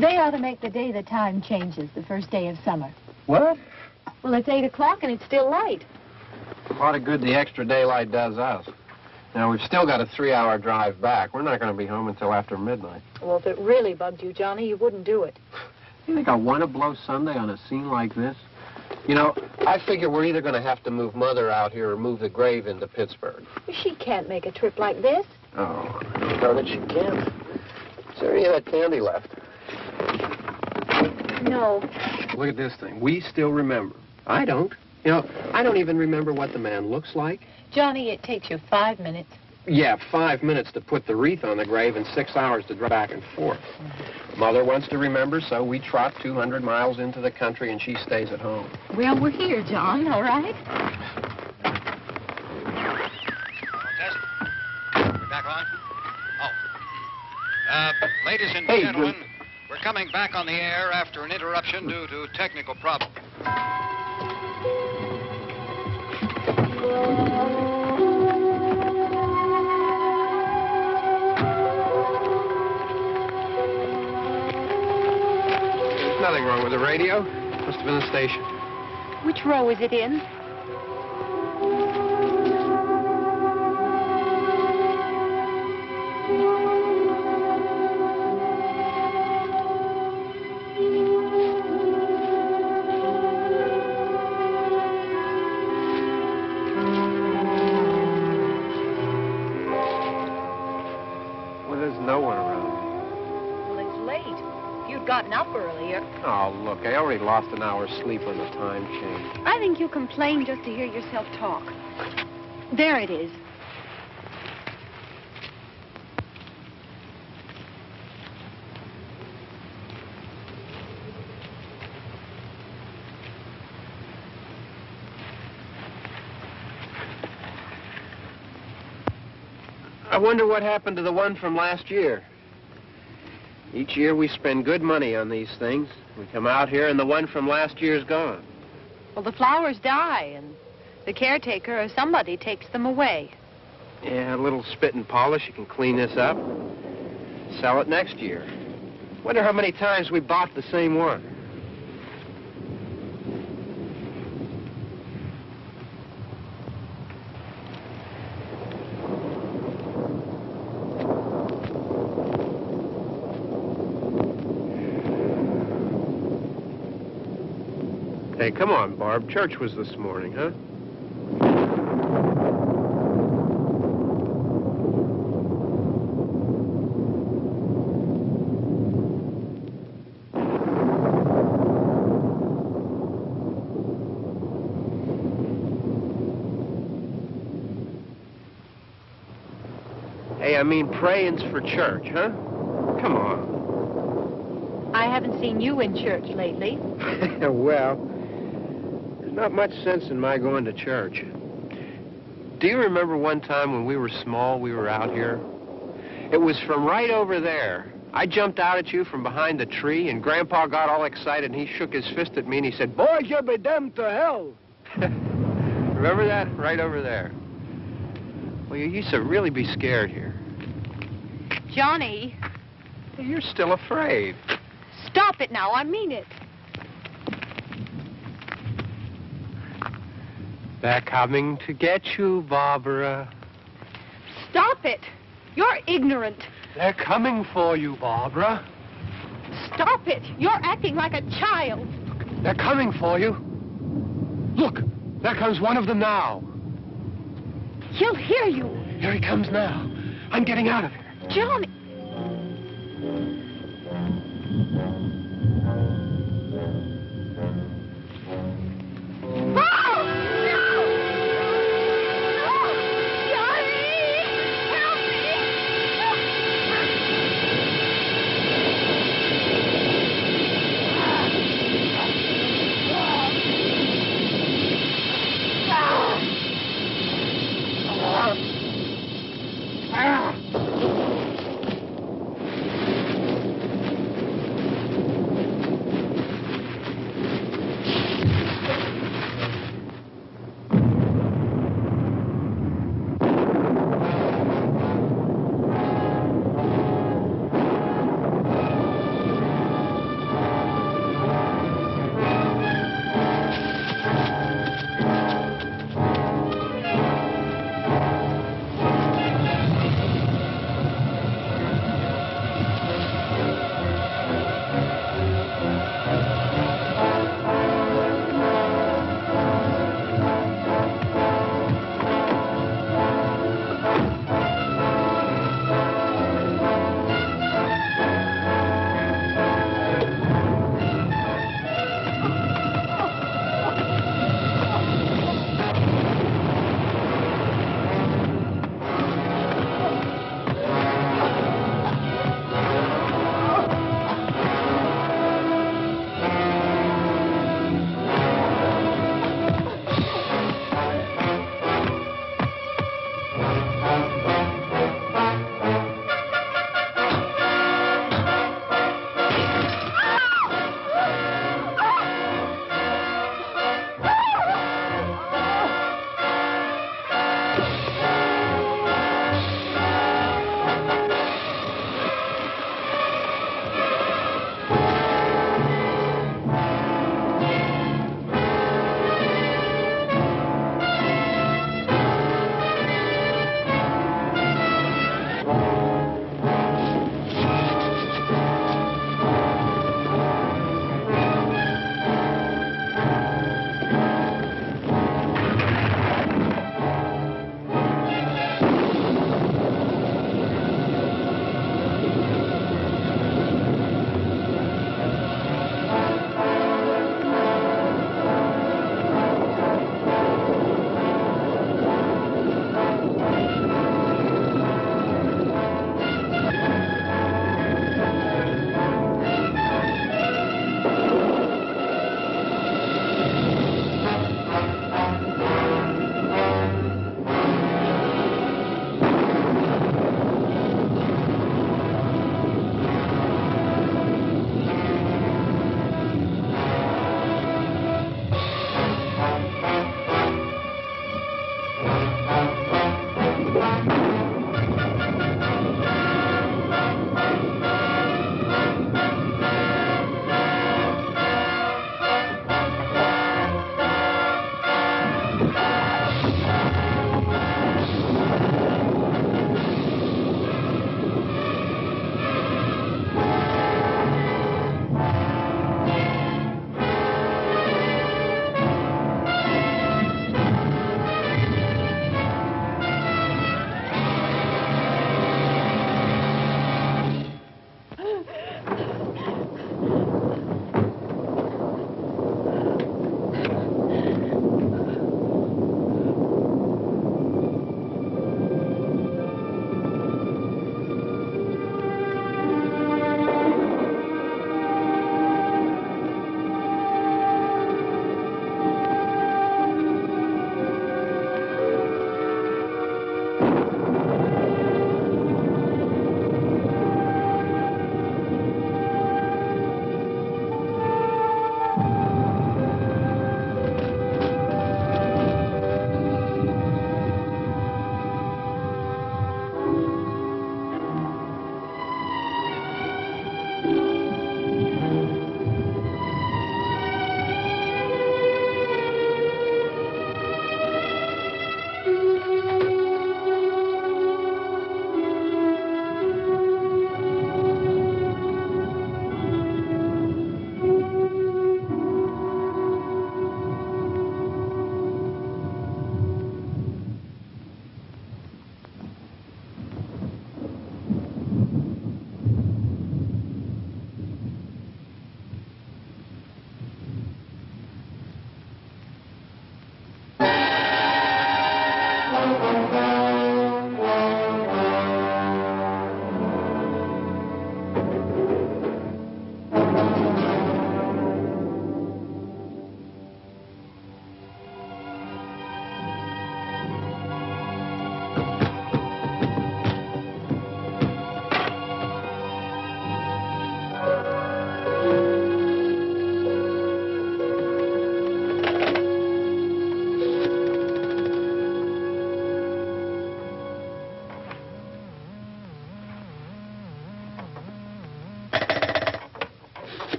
They ought to make the day the time changes, the first day of summer. What? Well, it's 8 o'clock and it's still light. A lot of good the extra daylight does us. Now, we've still got a 3-hour drive back. We're not going to be home until after midnight. Well, if it really bugged you, Johnny, you wouldn't do it. You think I want to blow Sunday on a scene like this? You know, I figure we're either going to have to move Mother out here or move the grave into Pittsburgh. She can't make a trip like this. Oh, I don't know that she can. Is there any of that candy left? No. Look at this thing. We still remember. I don't. You know, I don't even remember what the man looks like. Johnny, it takes you 5 minutes. Yeah, 5 minutes to put the wreath on the grave and 6 hours to drive back and forth. Mother wants to remember, so we trot 200 miles into the country and she stays at home. Well, we're here, John, all right? Test. We're back on? Oh. Ladies and gentlemen, we're coming back on the air after an interruption due to technical problems. There's nothing wrong with the radio. Must have been the station. Which row is it in? Gotten up earlier. Oh, look, I already lost an hour's sleep on the time change. I think you complain just to hear yourself talk. There it is. I wonder what happened to the one from last year. Each year we spend good money on these things. We come out here and the one from last year's gone. Well, the flowers die and the caretaker or somebody takes them away. Yeah, a little spit and polish. You can clean this up. Sell it next year. Wonder how many times we bought the same one. Hey, come on, Barb. Church was this morning, huh? I mean praying's for church, huh? Come on. I haven't seen you in church lately. Well, there's not much sense in my going to church. Do you remember one time when we were small, we were out here? It was from right over there. I jumped out at you from behind the tree, and Grandpa got all excited, and he shook his fist at me, and he said, "Boys, you'll be damned to hell." Remember that? Right over there. Well, you used to really be scared here. Johnny, You're still afraid. stop it now. I mean it. They're coming to get you, Barbara. Stop it. You're ignorant. They're coming for you, Barbara. Stop it. You're acting like a child. They're coming for you. Look, there comes one of them now. He'll hear you. Here he comes now. I'm getting out of here. Johnny.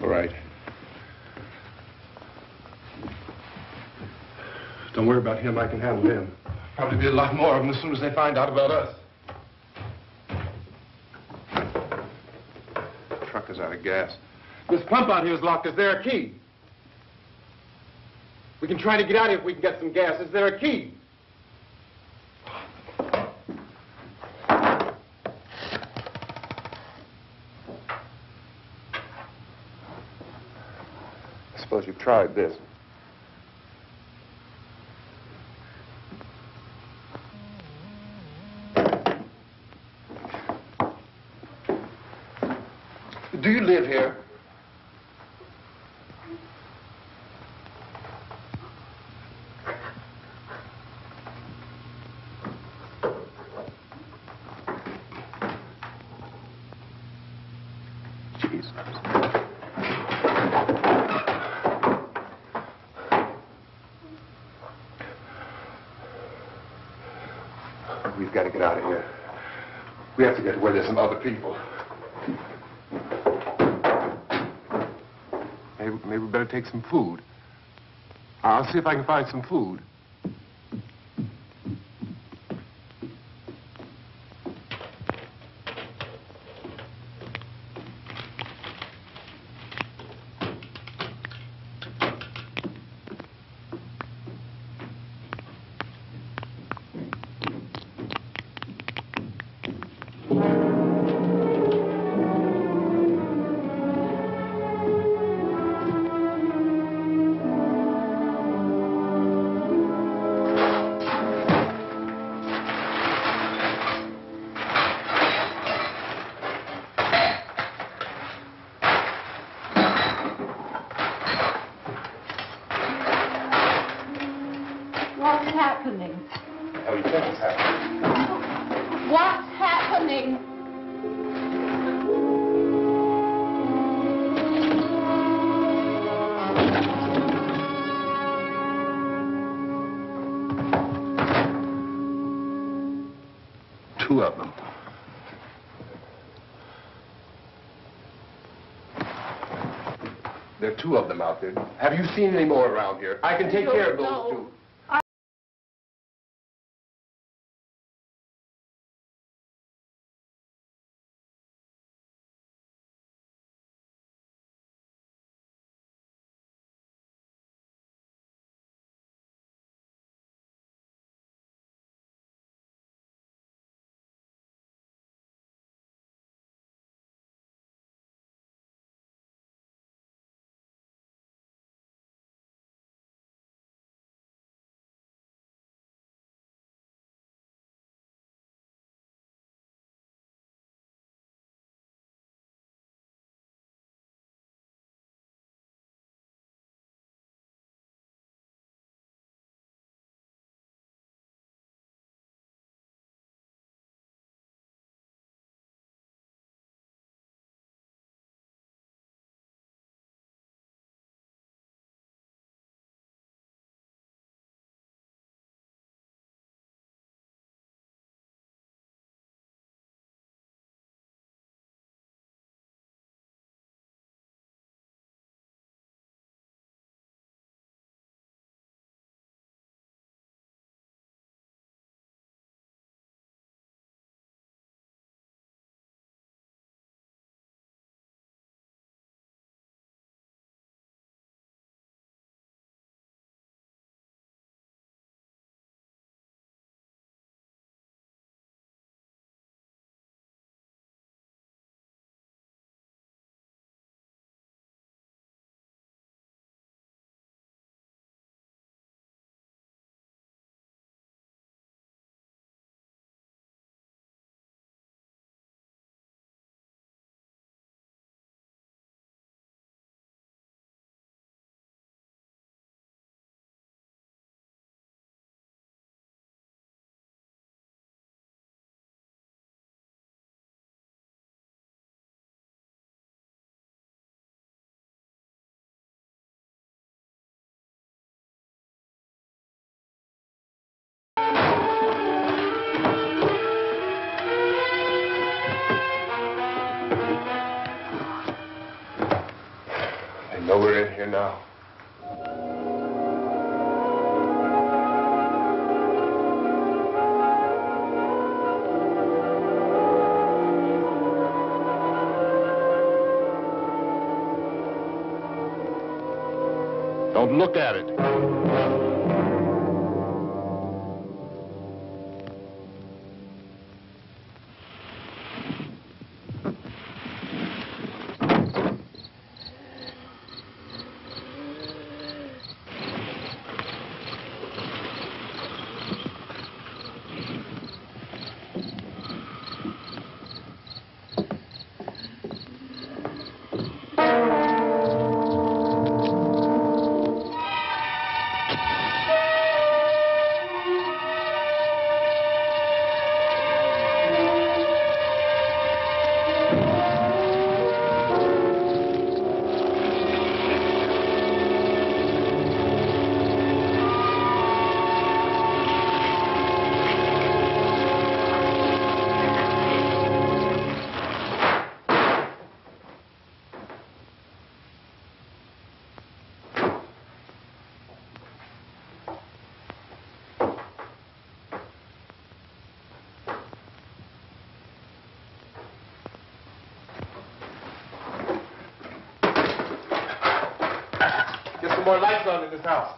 All right. Don't worry about him. I can handle him. Probably be a lot more of them as soon as they find out about us. The truck is out of gas. This pump out here is locked. Is there a key? We can try to get out of here if we can get some gas. Is there a key? I suppose you've tried this. Do you live here? Jesus. We've got to get out of here. We have to get to where there's some other people. Maybe we better take some food. I'll see if I can find some food. What's happening? How do you think it's happening? What's happening? Two of them. There are two of them out there. Have you seen any more around here? I can take care of those two. Well, we're in here now. Don't look at it. Get some more lights on in this house.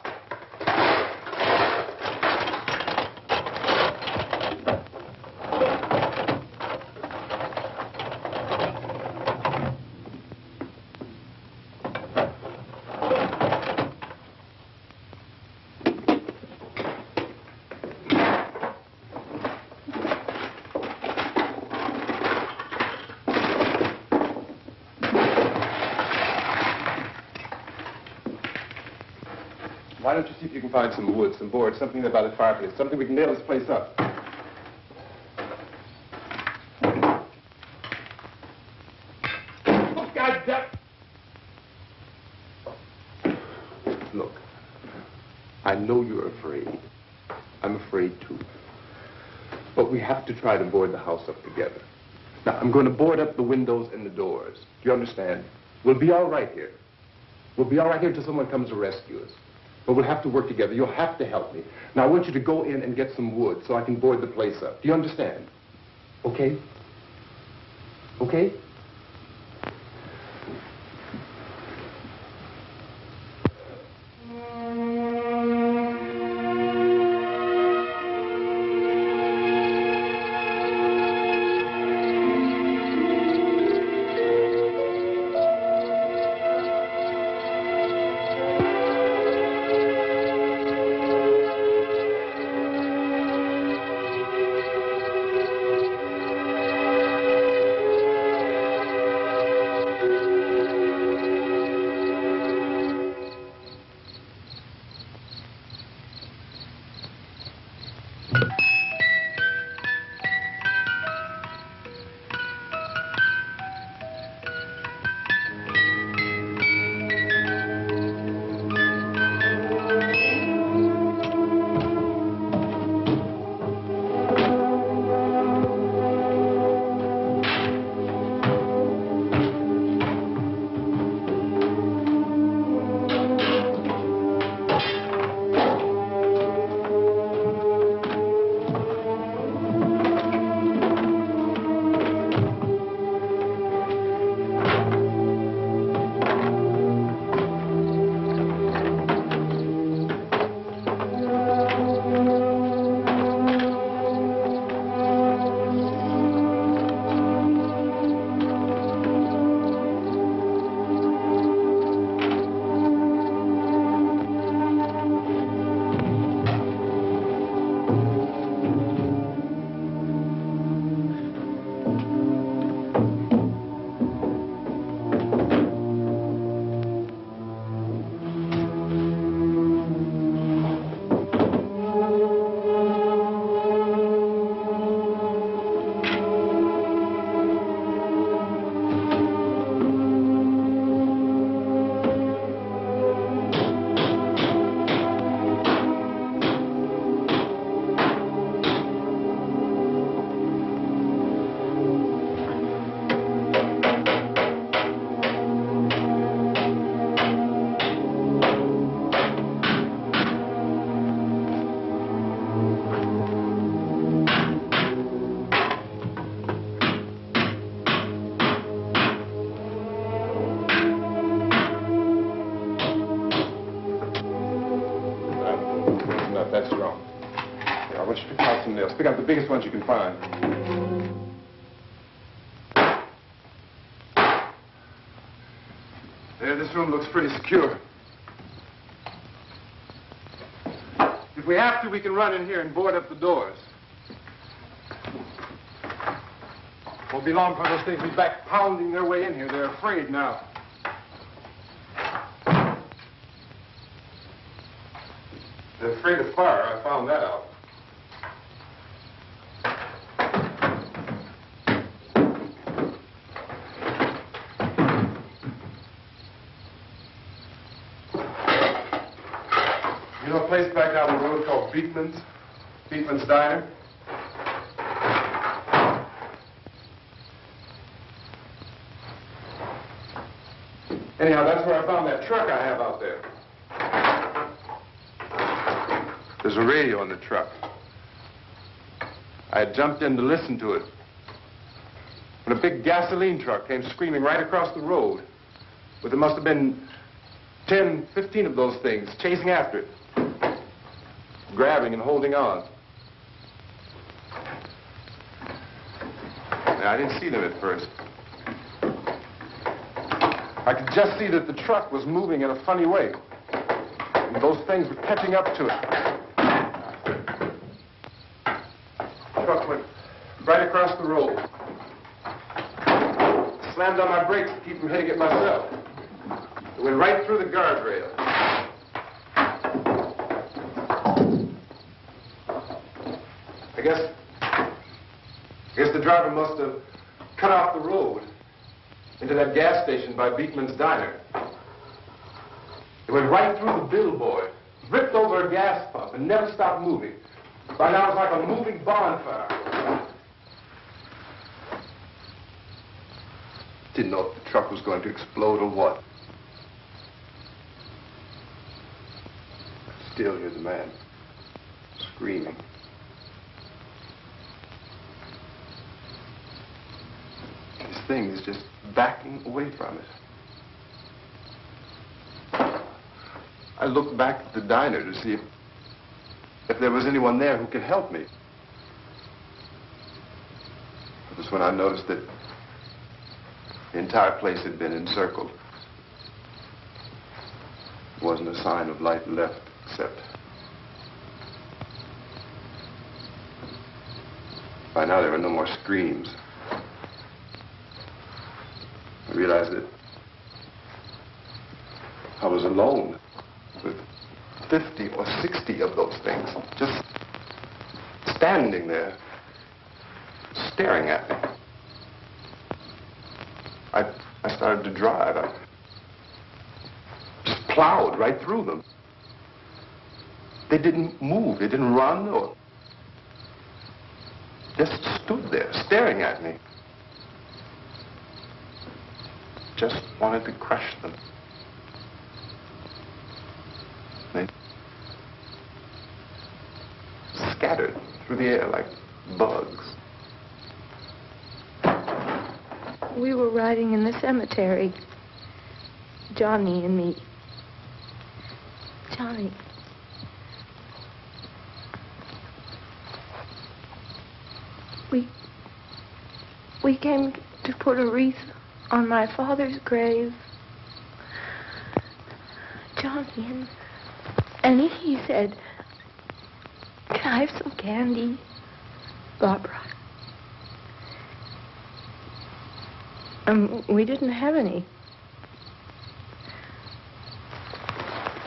Why don't you see if you can find some wood, some board, something about a fireplace, something we can nail this place up. Oh, God damn. Look, I know you're afraid. I'm afraid too. But we have to try to board the house up together. Now, I'm going to board up the windows and the doors. Do you understand? We'll be all right here. We'll be all right here until someone comes to rescue us. But we'll have to work together. You'll have to help me. Now, I want you to go in and get some wood so I can board the place up. Do you understand? Okay? Okay? pick up the biggest ones you can find. There, this room looks pretty secure. If we have to, we can run in here and board up the doors. Won't be long before those things will be back pounding their way in here. They're afraid now. They're afraid of fire. I found that out. You know a place back down the road called Beekman's? Beekman's Diner? Anyhow, that's where I found that truck I have out there. There's a radio in the truck. I had jumped in to listen to it when a big gasoline truck came screaming right across the road. But there must have been 10, 15 of those things chasing after it, grabbing and holding on. Now, I didn't see them at first. I could just see that the truck was moving in a funny way. And those things were catching up to it. The truck went right across the road. Slammed on my brakes to keep from hitting it myself. It went right through the guardrail. I guess the driver must have cut off the road into that gas station by Beekman's Diner. It went right through the billboard, ripped over a gas pump, and never stopped moving. By now, it's like a moving bonfire. Didn't know if the truck was going to explode or what. Still, here's a man screaming. This thing is just backing away from it. I looked back at the diner to see if there was anyone there who could help me. It was when I noticed that the entire place had been encircled. There wasn't a sign of light left except by now there were no more screams. I realized that I was alone with 50 or 60 of those things, just standing there, staring at me. I started to drive. I just plowed right through them. They didn't move. They didn't run or just stood there, staring at me. Just wanted to crush them. They scattered through the air like bugs. We were riding in the cemetery, Johnny and me. Johnny. We came to put a wreath on my father's grave. Johnny, and he said, "Can I have some candy, Barbara?" We didn't have any.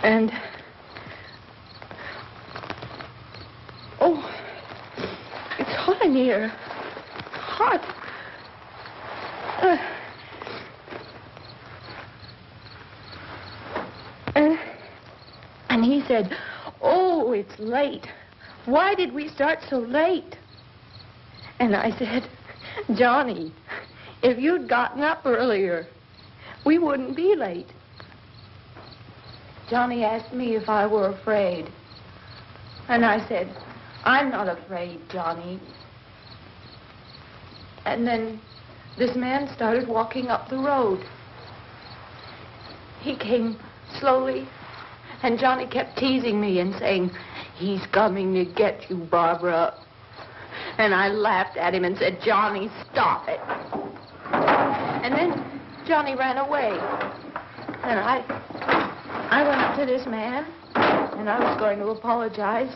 And, oh, it's hot in here. Hot. And he said, "Oh, it's late. Why did we start so late?" And I said, "Johnny, if you'd gotten up earlier, we wouldn't be late." Johnny asked me if I were afraid. And I said, "I'm not afraid, Johnny." And then this man started walking up the road. He came slowly, and Johnny kept teasing me and saying, "He's coming to get you, Barbara." And I laughed at him and said, Johnny, stop it. And then Johnny ran away. And I went up to this man, and I was going to apologize.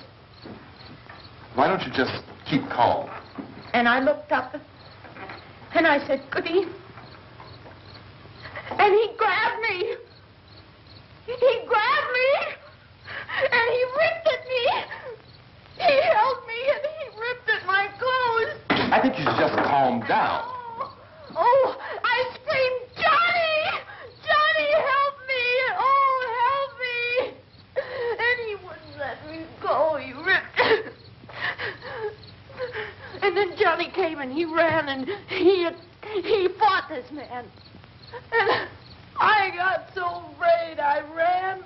Why don't you just keep calm? And I looked up, and I said, Goody. And he grabbed me. He grabbed me, and he ripped at me. He held me, and he ripped at my clothes. I think you should just calm down. Oh, I screamed, Johnny! Johnny, help me! Oh, help me! And he wouldn't let me go. He ripped. And then Johnny came and he ran and he fought this man. And I got so afraid. I ran.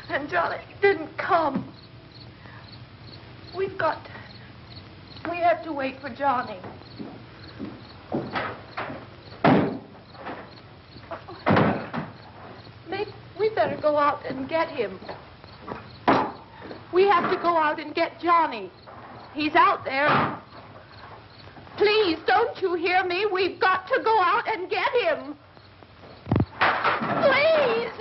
And Johnny didn't come. We have to wait for Johnny. We better go out and get him. We have to go out and get Johnny. He's out there. Please, don't you hear me? We've got to go out and get him. Please!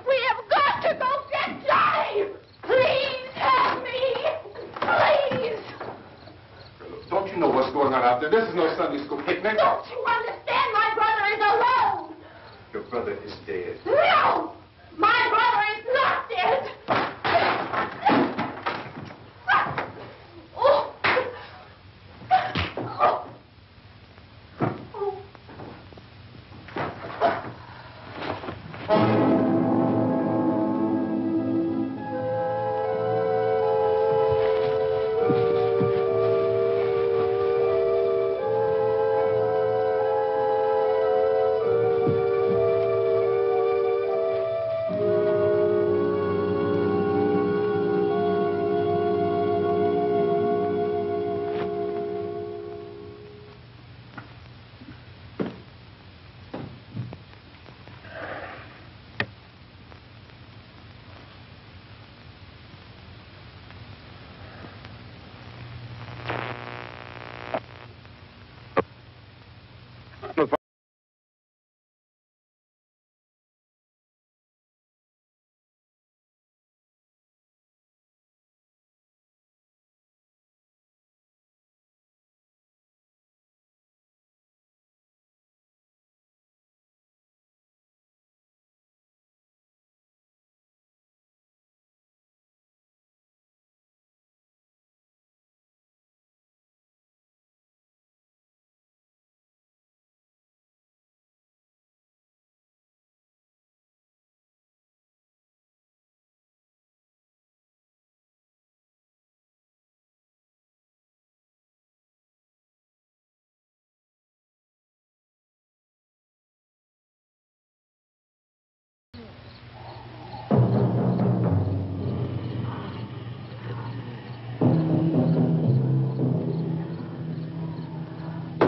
We have got to go get Johnny! Please help me! Please! Don't you know what's going on out there? This is no Sunday school picnic. Don't you understand? My brother is alone! Your brother is dead. No! My brother is not dead! Oh. Oh.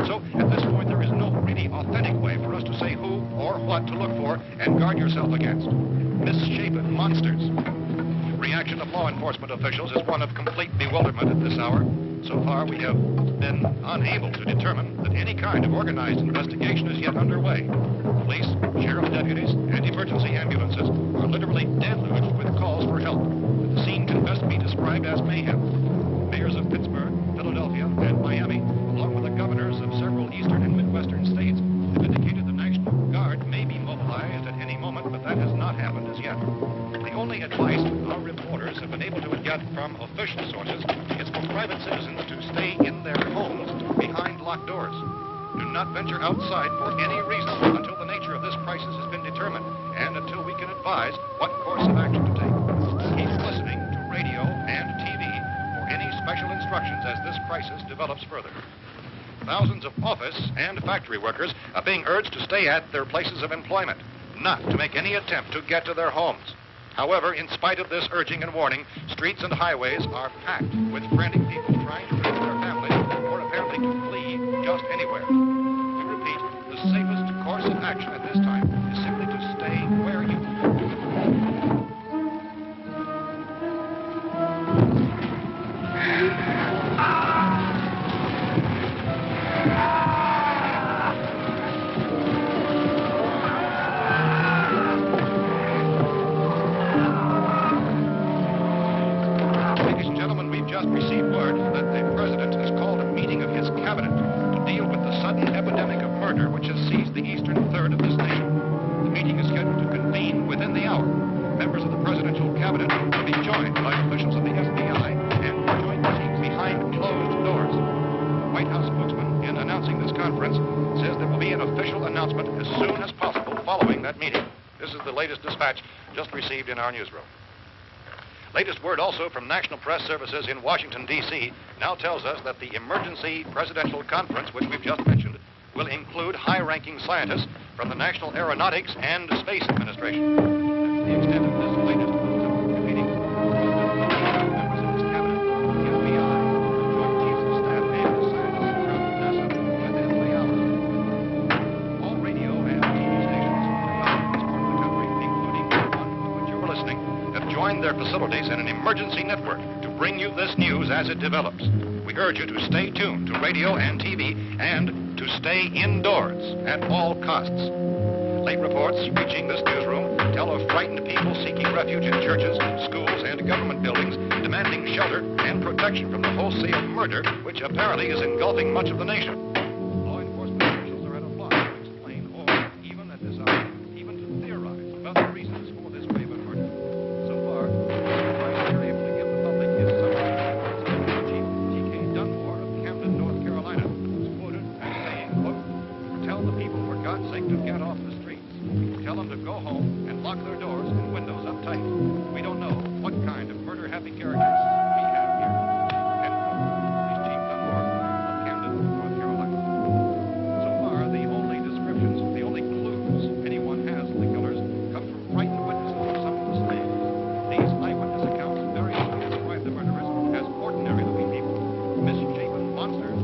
So, at this point, there is no really authentic way for us to say who or what to look for and guard yourself against. Misshapen monsters. The reaction of law enforcement officials is one of complete bewilderment at this hour. So far, we have been unable to determine that any kind of organized investigation is yet underway. Police, sheriff deputies, and emergency ambulances are literally deluged with calls for help. The scene can best be described as mayhem. Mayors of Pittsburgh, Philadelphia, and Miami, along with the governors of several eastern and midwestern states, have indicated the National Guard may be mobilized at any moment, but that has not happened as yet. The only advice our reporters have been able to get from official sources is for private citizens to stay in their homes behind locked doors. Do not venture outside for any reason until the nature of this crisis has been determined and until we can advise what course of action to take. Keep listening to radio and TV for any special instructions as this crisis develops further. Thousands of office and factory workers are being urged to stay at their places of employment, not to make any attempt to get to their homes. However, in spite of this urging and warning, streets and highways are packed with frantic people trying to reach their families or apparently to flee just anywhere. We repeat, the safest course of action at this time is simply to stay where you are. Ladies and gentlemen, we've just received word that the president has called a meeting of his cabinet to deal with the sudden epidemic of murder which has seized the eastern third of this nation. The meeting is scheduled to convene within the hour. Members of the presidential cabinet will be joined by officials of the FBI and joint teams behind closed doors. The White House spokesman, in announcing this conference, says there will be an official announcement as soon as possible following that meeting. This is the latest dispatch just received in our newsroom. Latest word also from National Press Services in Washington, D.C. now tells us that the emergency presidential conference, which we've just mentioned, will include high-ranking scientists from the National Aeronautics and Space Administration. That's the extent of this latest bulletin meeting. Members of his cabinet, the FBI, Joint Chiefs of Staff, and the scientists from NASA within the hour. All radio and TV stations throughout this part of the country, including the one to which you were listening, have joined their facilities in an emergency network to bring you this news as it develops. We urge you to stay tuned to radio and TV and to stay indoors at all costs. Late reports reaching this newsroom tell of frightened people seeking refuge in churches, schools, and government buildings, demanding shelter and protection from the wholesale murder which apparently is engulfing much of the nation. Law enforcement officials are at a loss to explain or, even at this hour, even to theorize about the reasons for this wave of murder. So far, the advice they're able to give the public is something like Chief T.K. Dunmore of Camden, North Carolina, who's quoted as saying, quote, "Tell the people, for God's sake, to get off the streets. Tell them to go home and lock their doors and windows up tight. We don't know what kind of murder-happy characters we have here." End quote. He's Chief Dunmore of Camden, North Carolina. So far, the only descriptions, the only clues anyone has of the killers come from frightened witnesses of some of the slain. These eyewitness accounts variously describe the murderers as ordinary-looking people, misshapen monsters,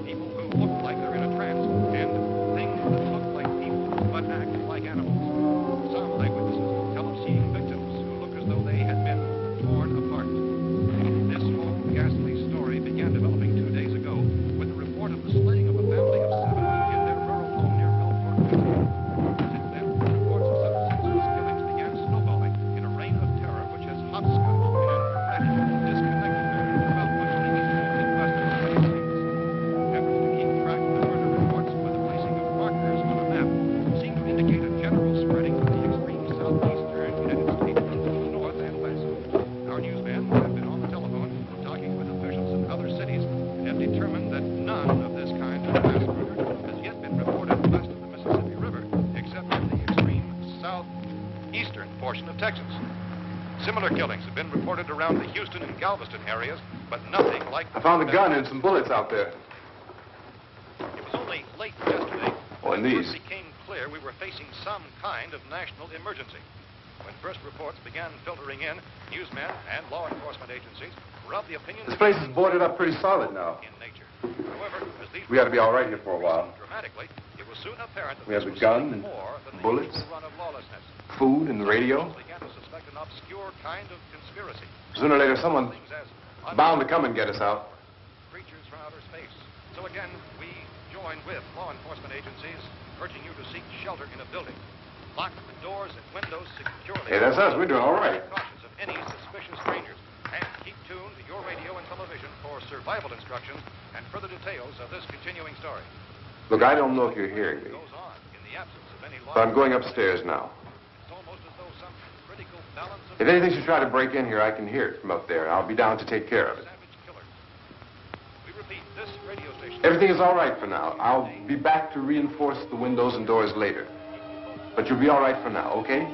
people who look like they're in a trance, and things that look like people but act like animals. Some eyewitnesses tell of seeing victims who look as though they had been torn apart. This whole ghastly story began developing 2 days ago with the report of the slaying of a family of 7 in their rural home near Belfort, Virginia. Since then, reports of such senseless killings began snowballing in a reign of terror which has hopscotched in an erratic, disconnected manner throughout much of the eastern and western United States. Efforts to keep track of the murder reports with the placing of markers on a map seem to indicate a general spreading of the extreme southeastern United States into the north and west. Our newsmen have been on the telephone talking with officials in other cities and have determined that none of this kind of mass murder has yet been reported west of the Mississippi River, except in the extreme southeastern portion of Texas. Similar killings have been reported around the Houston and Galveston areas, but nothing like... I found a gun and some bullets out there. It was only late yesterday Oh, and when it these. first became clear we were facing some kind of national emergency. When first reports began filtering in, newsmen and law enforcement agencies were of the opinion This that place is boarded up pretty solid now. in nature. However, as these We ought to be all right here for a while. dramatically, it was soon apparent that We have this the was gun something and more than the bullets. usual run of lawlessness. Food and the radio. Some began to suspect an obscure kind of conspiracy. Sooner or later, someone Things as bound to come and get us out. creatures from outer space. So again, we join with law enforcement agencies, urging you to seek shelter in a building. Lock the doors and windows securely. Hey, that's us. We're doing all right. Precautions of any suspicious strangers. And keep tuned to your radio and television for survival instructions and further details of this continuing story. Look, I don't know if you're hearing me, Goes on in the absence of any law. but I'm going upstairs now. It's almost as though some critical balance of If anything should try to break in here, I can hear it from up there. I'll be down to take care of it. savage killers. We repeat, this radio station. Everything is all right for now. I'll be back to reinforce the windows and doors later. But you'll be all right for now, okay?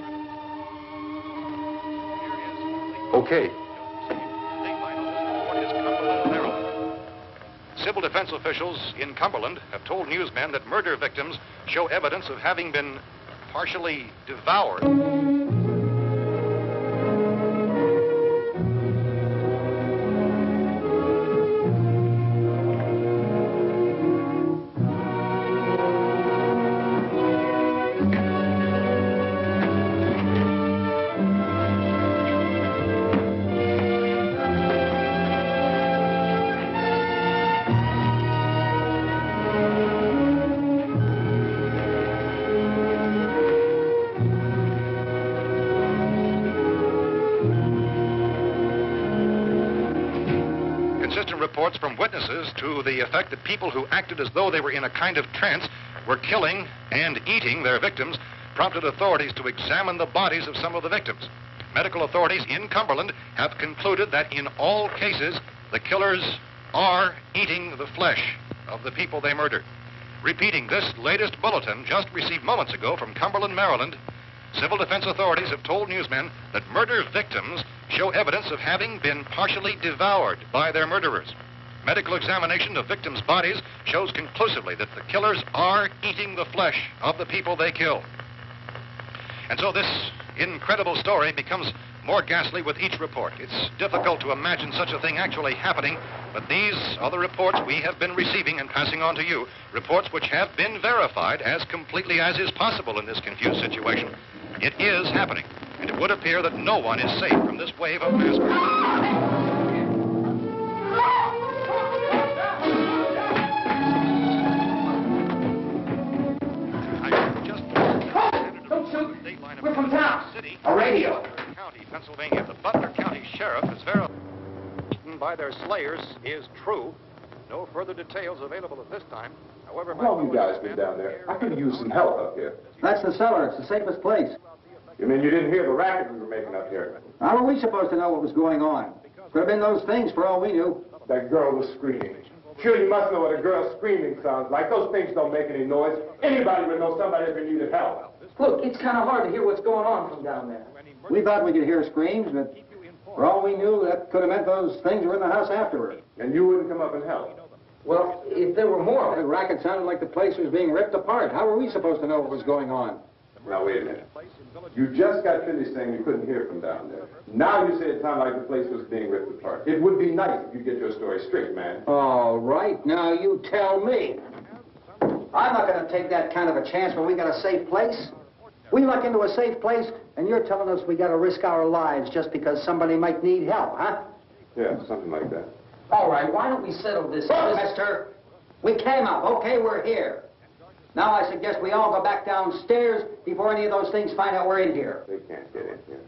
Okay. Civil defense officials in Cumberland have told newsmen that murder victims show evidence of having been partially devoured. persistent reports from witnesses to the effect that people who acted as though they were in a kind of trance were killing and eating their victims prompted authorities to examine the bodies of some of the victims. Medical authorities in Cumberland have concluded that in all cases, the killers are eating the flesh of the people they murdered. Repeating this latest bulletin just received moments ago from Cumberland, Maryland, civil defense authorities have told newsmen that murder victims show evidence of having been partially devoured by their murderers. Medical examination of victims' bodies shows conclusively that the killers are eating the flesh of the people they kill. And so this incredible story becomes more ghastly with each report. It's difficult to imagine such a thing actually happening, but these are the reports we have been receiving and passing on to you, reports which have been verified as completely as is possible in this confused situation. It is happening, and it would appear that no one is safe from this wave of mass murder. We're from town. A radio. County, Pennsylvania. The Butler County Sheriff has verified by their slayers is true. No further details available at this time. However, How long you guys been down there? I could use some help up here. That's the cellar. It's the safest place. You mean you didn't hear the racket we were making up here? How were we supposed to know what was going on? Could have been those things for all we knew. That girl was screaming. Sure, you must know what a girl screaming sounds like. Those things don't make any noise. Anybody would know somebody ever needed help. Look, it's kind of hard to hear what's going on from down there. We thought we could hear screams, but for all we knew, that could have meant those things were in the house afterward. And you wouldn't come up and help? Well, if there were more, the racket sounded like the place was being ripped apart. How were we supposed to know what was going on? Now, wait a minute. You just got finished saying you couldn't hear from down there. Now you say it sounded like the place was being ripped apart. It would be nice if you get your story straight, man. All right, now you tell me. I'm not going to take that kind of a chance when we got a safe place. We luck into a safe place, and you're telling us we got to risk our lives just because somebody might need help, huh? Yeah, something like that. All right, why don't we settle this? Look, mister, we came up. Okay, we're here. Now I suggest we all go back downstairs before any of those things find out we're in here. They can't get in here.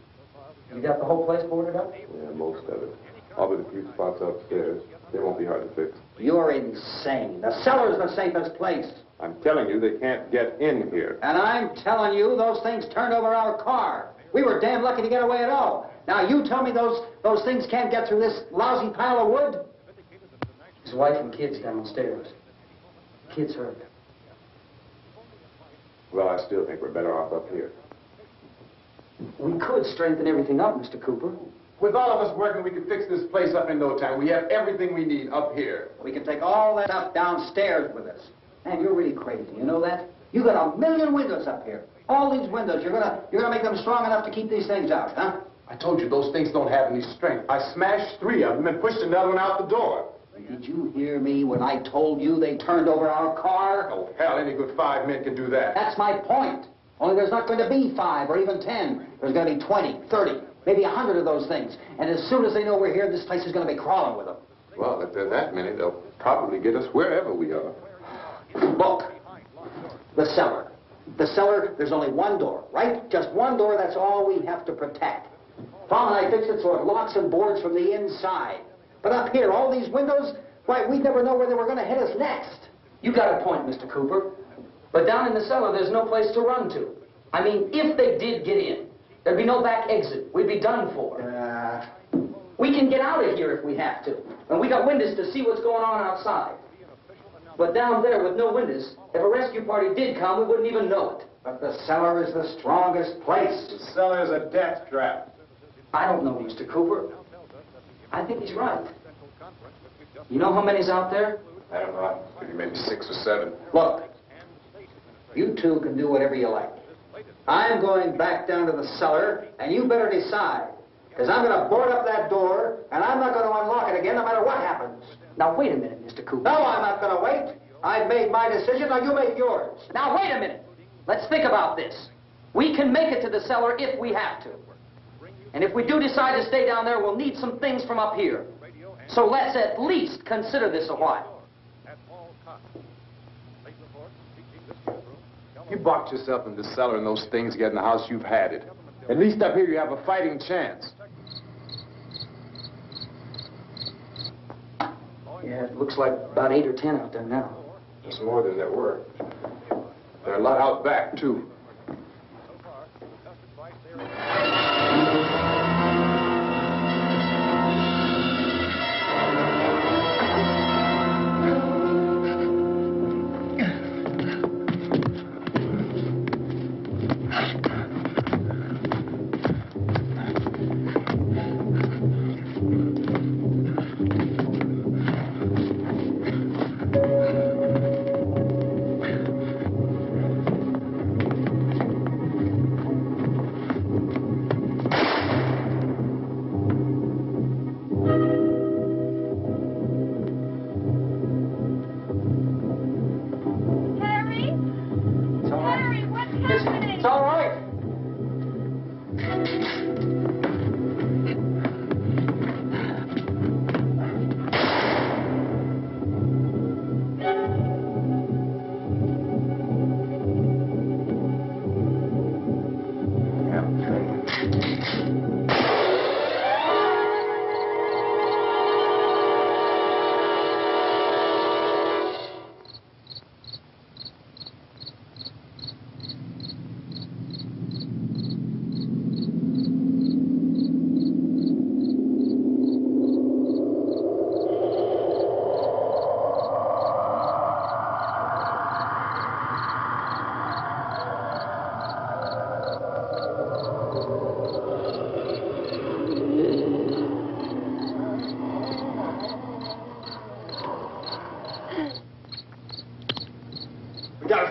You got the whole place boarded up? Yeah, most of it. All but a few spots upstairs. They won't be hard to fix. You're insane. The cellar's the safest place. I'm telling you, they can't get in here. And I'm telling you, those things turned over our car. We were damn lucky to get away at all. Now, you tell me those things can't get through this lousy pile of wood? His wife and kids downstairs. Kids hurt. Well, I still think we're better off up here. We could strengthen everything up, Mr. Cooper. With all of us working, we could fix this place up in no time. We have everything we need up here. We can take all that stuff downstairs with us. Man, you're really crazy. You know that? You got 1 million windows up here. All these windows, you're gonna make them strong enough to keep these things out, huh? I told you those things don't have any strength. I smashed 3 of them and pushed another one out the door. Did you hear me when I told you they turned over our car? Oh, hell, any good 5 men can do that. That's my point. Only there's not going to be 5 or even 10. There's going to be 20, 30, maybe 100 of those things. And as soon as they know we're here, this place is going to be crawling with them. Well, if there are that many, they'll probably get us wherever we are. Look, the cellar. The cellar, there's only one door, right? Just one door, that's all we have to protect. Tom and I fixed it so it locks and boards from the inside. But up here, all these windows, why, we'd never know where they were going to hit us next. You got a point, Mr. Cooper. But down in the cellar, there's no place to run to. I mean, if they did get in, there'd be no back exit. We'd be done for. We can get out of here if we have to. And we got windows to see what's going on outside. But down there with no windows, if a rescue party did come, we wouldn't even know it. But the cellar is the strongest place. The cellar is a death trap. I don't know, Mr. Cooper. I think he's right. You know how many's out there? I don't know. Maybe 6 or 7. Look, you two can do whatever you like. I'm going back down to the cellar, and you better decide. Because I'm going to board up that door, and I'm not going to unlock it again no matter what happens. Now, wait a minute, Mr. Cooper. No, I'm not going to wait. I've made my decision, now you make yours. Now, wait a minute. Let's think about this. We can make it to the cellar if we have to. And if we do decide to stay down there, we'll need some things from up here. So let's at least consider this a while. You boxed yourself in the cellar and those things get in the house, you've had it. At least up here you have a fighting chance. Yeah, it looks like about 8 or 10 out there now. There's more than there were. There are a lot out back, too.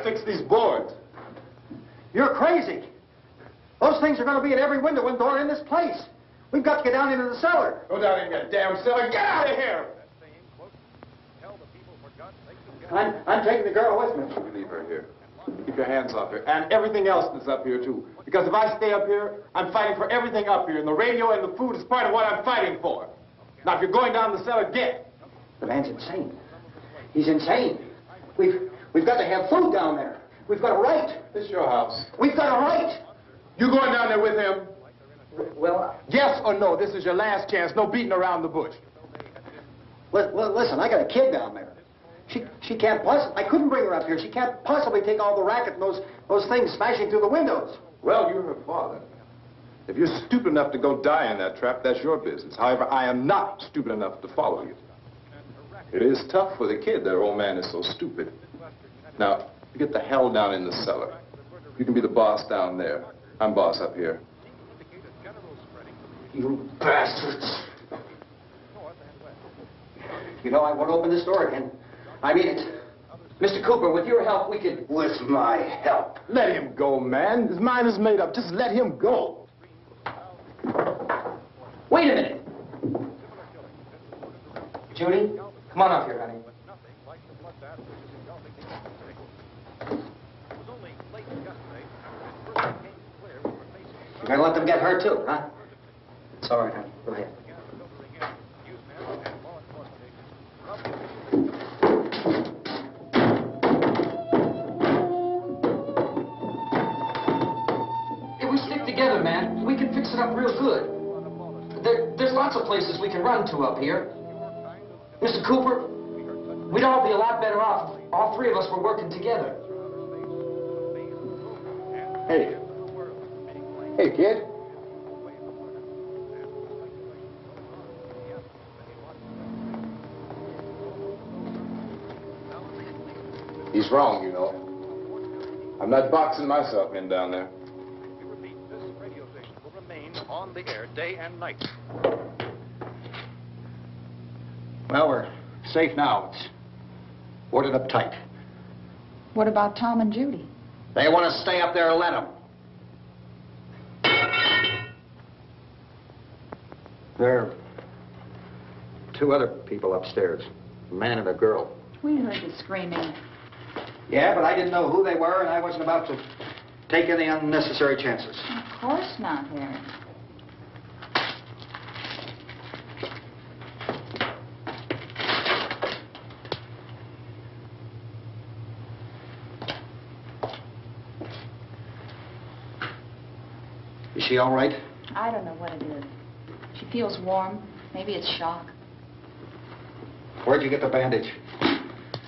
Fix these boards. You're crazy. Those things are going to be at every window and door in this place. We've got to get down into the cellar. Go down in your damn cellar. Get out of here! I'm taking the girl with me. You leave her here. Keep your hands off her. And everything else that's up here, too. Because if I stay up here, I'm fighting for everything up here. And the radio and the food is part of what I'm fighting for. Now, if you're going down the cellar, get. The man's insane. He's insane. We've got to have food down there. We've got a right. This is your house. We've got a right. You going down there with him? Well, Yes or no? This is your last chance. No beating around the bush. listen, I got a kid down there. She can't possibly, I couldn't bring her up here. She can't possibly take all the racket and those things smashing through the windows. Well, you're her father. If you're stupid enough to go die in that trap, that's your business. However, I am not stupid enough to follow you. It is tough for the kid that her old man is so stupid. Now, you get the hell down in the cellar. You can be the boss down there. I'm boss up here. You bastards. You know, I won't open this door again. I mean it. Mr. Cooper, with your help, we could... With my help? Let him go, man. His mind is made up. Just let him go. Wait a minute. Judy, come on up here, honey. You're gonna let them get hurt, too, huh? It's all right, honey. Go ahead. If we stick together, man, we can fix it up real good. There's lots of places we can run to up here. Mr. Cooper, we'd all be a lot better off. All three of us were working together. Hey. Hey, kid. He's wrong, you know. I'm not boxing myself in down there. We repeat, this radio station will remain on the air day and night. Well, we're safe now. It's boarded up tight. What about Tom and Judy? They want to stay up there, let them. There are two other people upstairs, a man and a girl. We heard the screaming. Yeah, but I didn't know who they were, and I wasn't about to take any unnecessary chances. Of course not, Harry. Is she all right? I don't know what it is. She feels warm. Maybe it's shock. Where'd you get the bandage?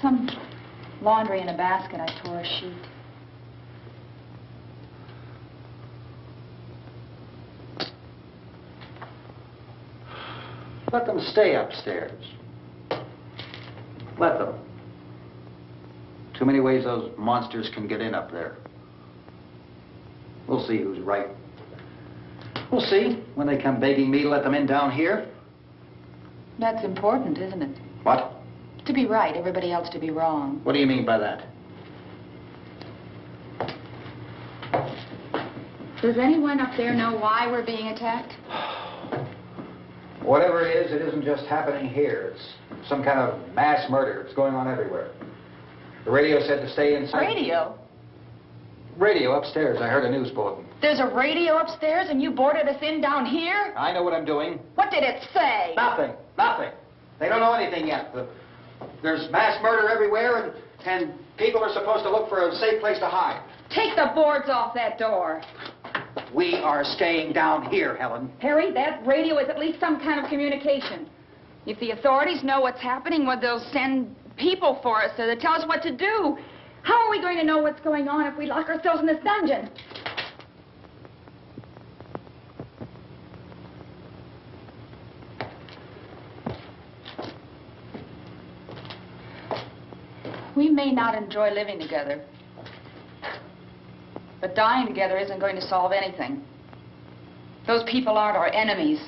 Some laundry in a basket. I tore a sheet. Let them stay upstairs. Let them. Too many ways those monsters can get in up there. We'll see who's right. We'll see when they come begging me to let them in down here. That's important, isn't it? What? To be right, everybody else to be wrong. What do you mean by that? Does anyone up there know why we're being attacked? Whatever it isn't just happening here. It's some kind of mass murder. It's going on everywhere. The radio said to stay inside. Radio? Radio upstairs. I heard a news bulletin. There's a radio upstairs and you boarded us in down here? I know what I'm doing. What did it say? Nothing. Nothing. They don't know anything yet. There's mass murder everywhere, and people are supposed to look for a safe place to hide. Take the boards off that door. We are staying down here, Helen. Harry, that radio is at least some kind of communication. If the authorities know what's happening, well, they'll send people for us to tell us what to do. How are we going to know what's going on if we lock ourselves in this dungeon? We may not enjoy living together, but dying together isn't going to solve anything. Those people aren't our enemies.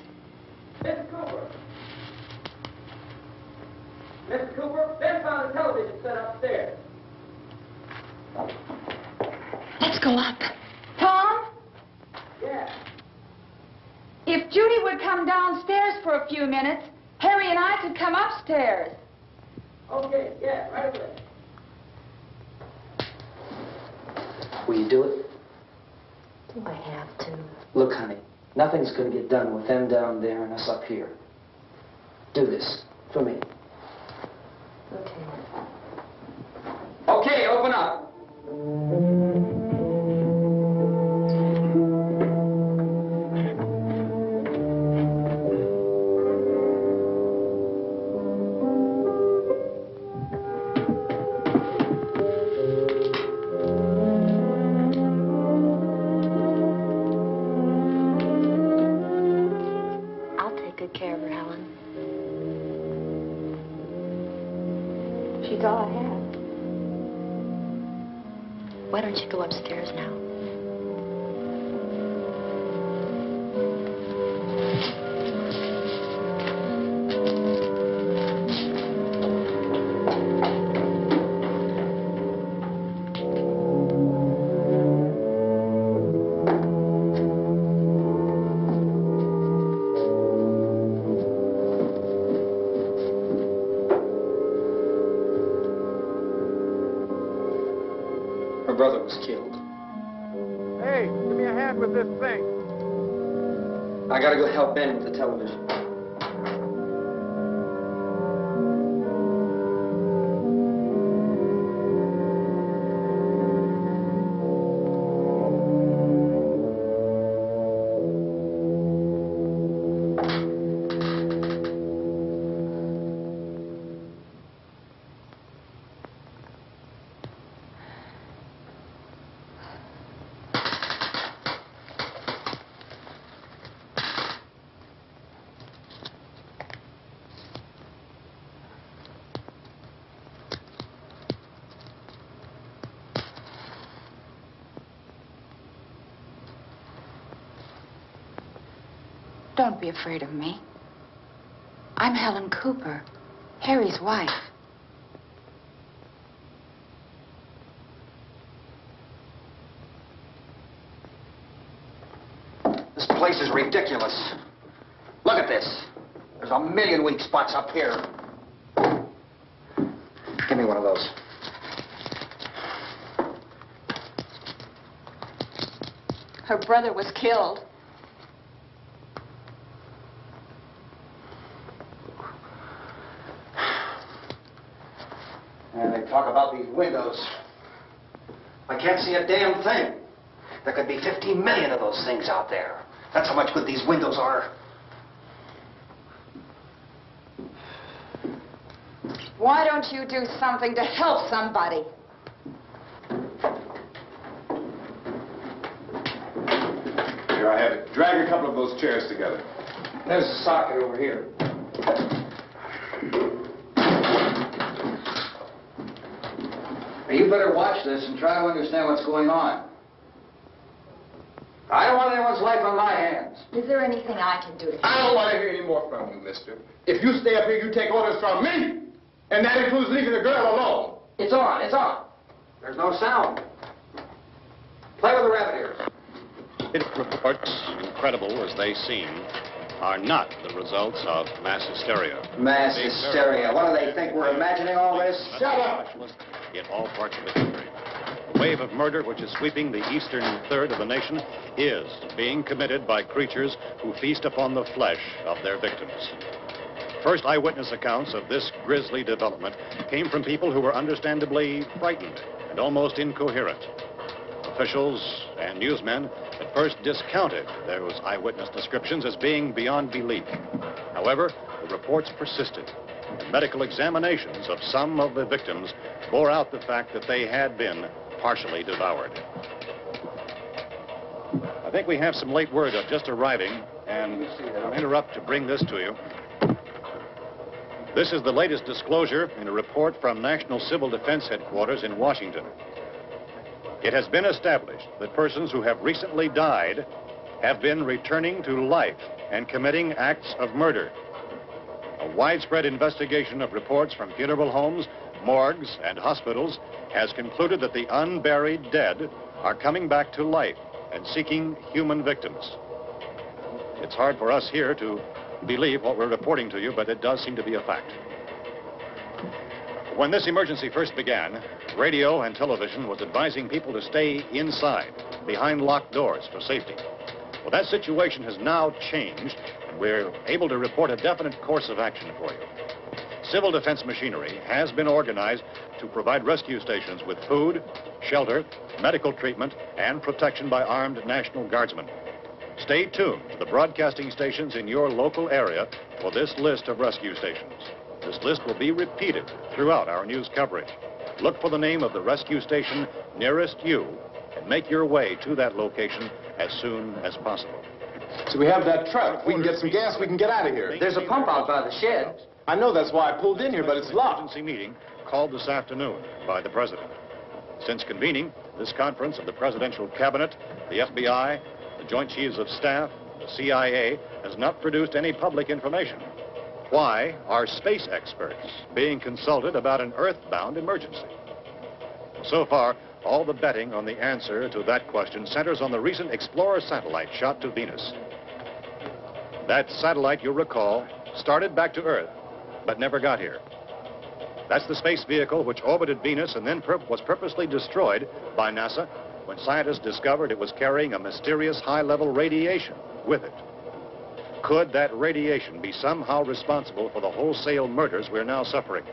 Mr. Cooper! Mr. Cooper, Ben found a television set upstairs. Let's go up. Tom? Yeah. If Judy would come downstairs for a few minutes, Harry and I could come upstairs. Okay, yeah, right away. Will you do it? Do I have to? Look, honey, nothing's going to get done with them down there and us up here. Do this for me. Okay. Okay, open up. I'll take good care of her, Helen. She's all I have. Why don't you go upstairs now? Her brother was killed. Hey, give me a hand with this thing. I gotta go help Ben with the television. Don't be afraid of me. I'm Helen Cooper, Harry's wife. This place is ridiculous. Look at this. There's a million weak spots up here. Give me one of those. Her brother was killed. And they talk about these windows. I can't see a damn thing. There could be 15 million of those things out there. That's how much good these windows are. Why don't you do something to help somebody? Here, I have it. Drag a couple of those chairs together. There's a socket over here. You better watch this and try to understand what's going on. I don't want anyone's life on my hands. Is there anything I can do to I don't want to hear any more from you, mister. If you stay up here, you take orders from me. And that includes leaving the girl alone. It's on, it's on. There's no sound. Play with the rabbit ears. Reports, incredible as they seem, are not the results of mass hysteria. Mass hysteria. What do they think? We're imagining all this? Shut up! In all parts of the country. The wave of murder which is sweeping the eastern third of the nation is being committed by creatures who feast upon the flesh of their victims. First eyewitness accounts of this grisly development came from people who were understandably frightened and almost incoherent. Officials and newsmen at first discounted those eyewitness descriptions as being beyond belief. However, the reports persisted, and medical examinations of some of the victims bore out the fact that they had been partially devoured. I think we have some late word just arriving, and I'll interrupt to bring this to you. This is the latest disclosure in a report from National Civil Defense Headquarters in Washington. It has been established that persons who have recently died have been returning to life and committing acts of murder. A widespread investigation of reports from funeral homes, morgues, and hospitals has concluded that the unburied dead are coming back to life and seeking human victims. It's hard for us here to believe what we're reporting to you, but it does seem to be a fact. When this emergency first began, radio and television was advising people to stay inside, behind locked doors for safety. Well, that situation has now changed, and we're able to report a definite course of action for you. Civil defense machinery has been organized to provide rescue stations with food, shelter, medical treatment, and protection by armed National Guardsmen. Stay tuned to the broadcasting stations in your local area for this list of rescue stations. This list will be repeated throughout our news coverage. Look for the name of the rescue station nearest you and make your way to that location as soon as possible. So we have that truck. If we can get some gas, we can get out of here. There's a pump out by the shed. I know, that's why I pulled in here, but it's locked. Emergency meeting called this afternoon by the President. Since convening this conference of the Presidential Cabinet, the FBI, the Joint Chiefs of Staff, the CIA has not produced any public information. Why are space experts being consulted about an Earth-bound emergency? So far, all the betting on the answer to that question centers on the recent Explorer satellite shot to Venus. That satellite, you'll recall, started back to Earth, but never got here. That's the space vehicle which orbited Venus and then was purposely destroyed by NASA when scientists discovered it was carrying a mysterious high-level radiation with it. Could that radiation be somehow responsible for the wholesale murders we're now suffering?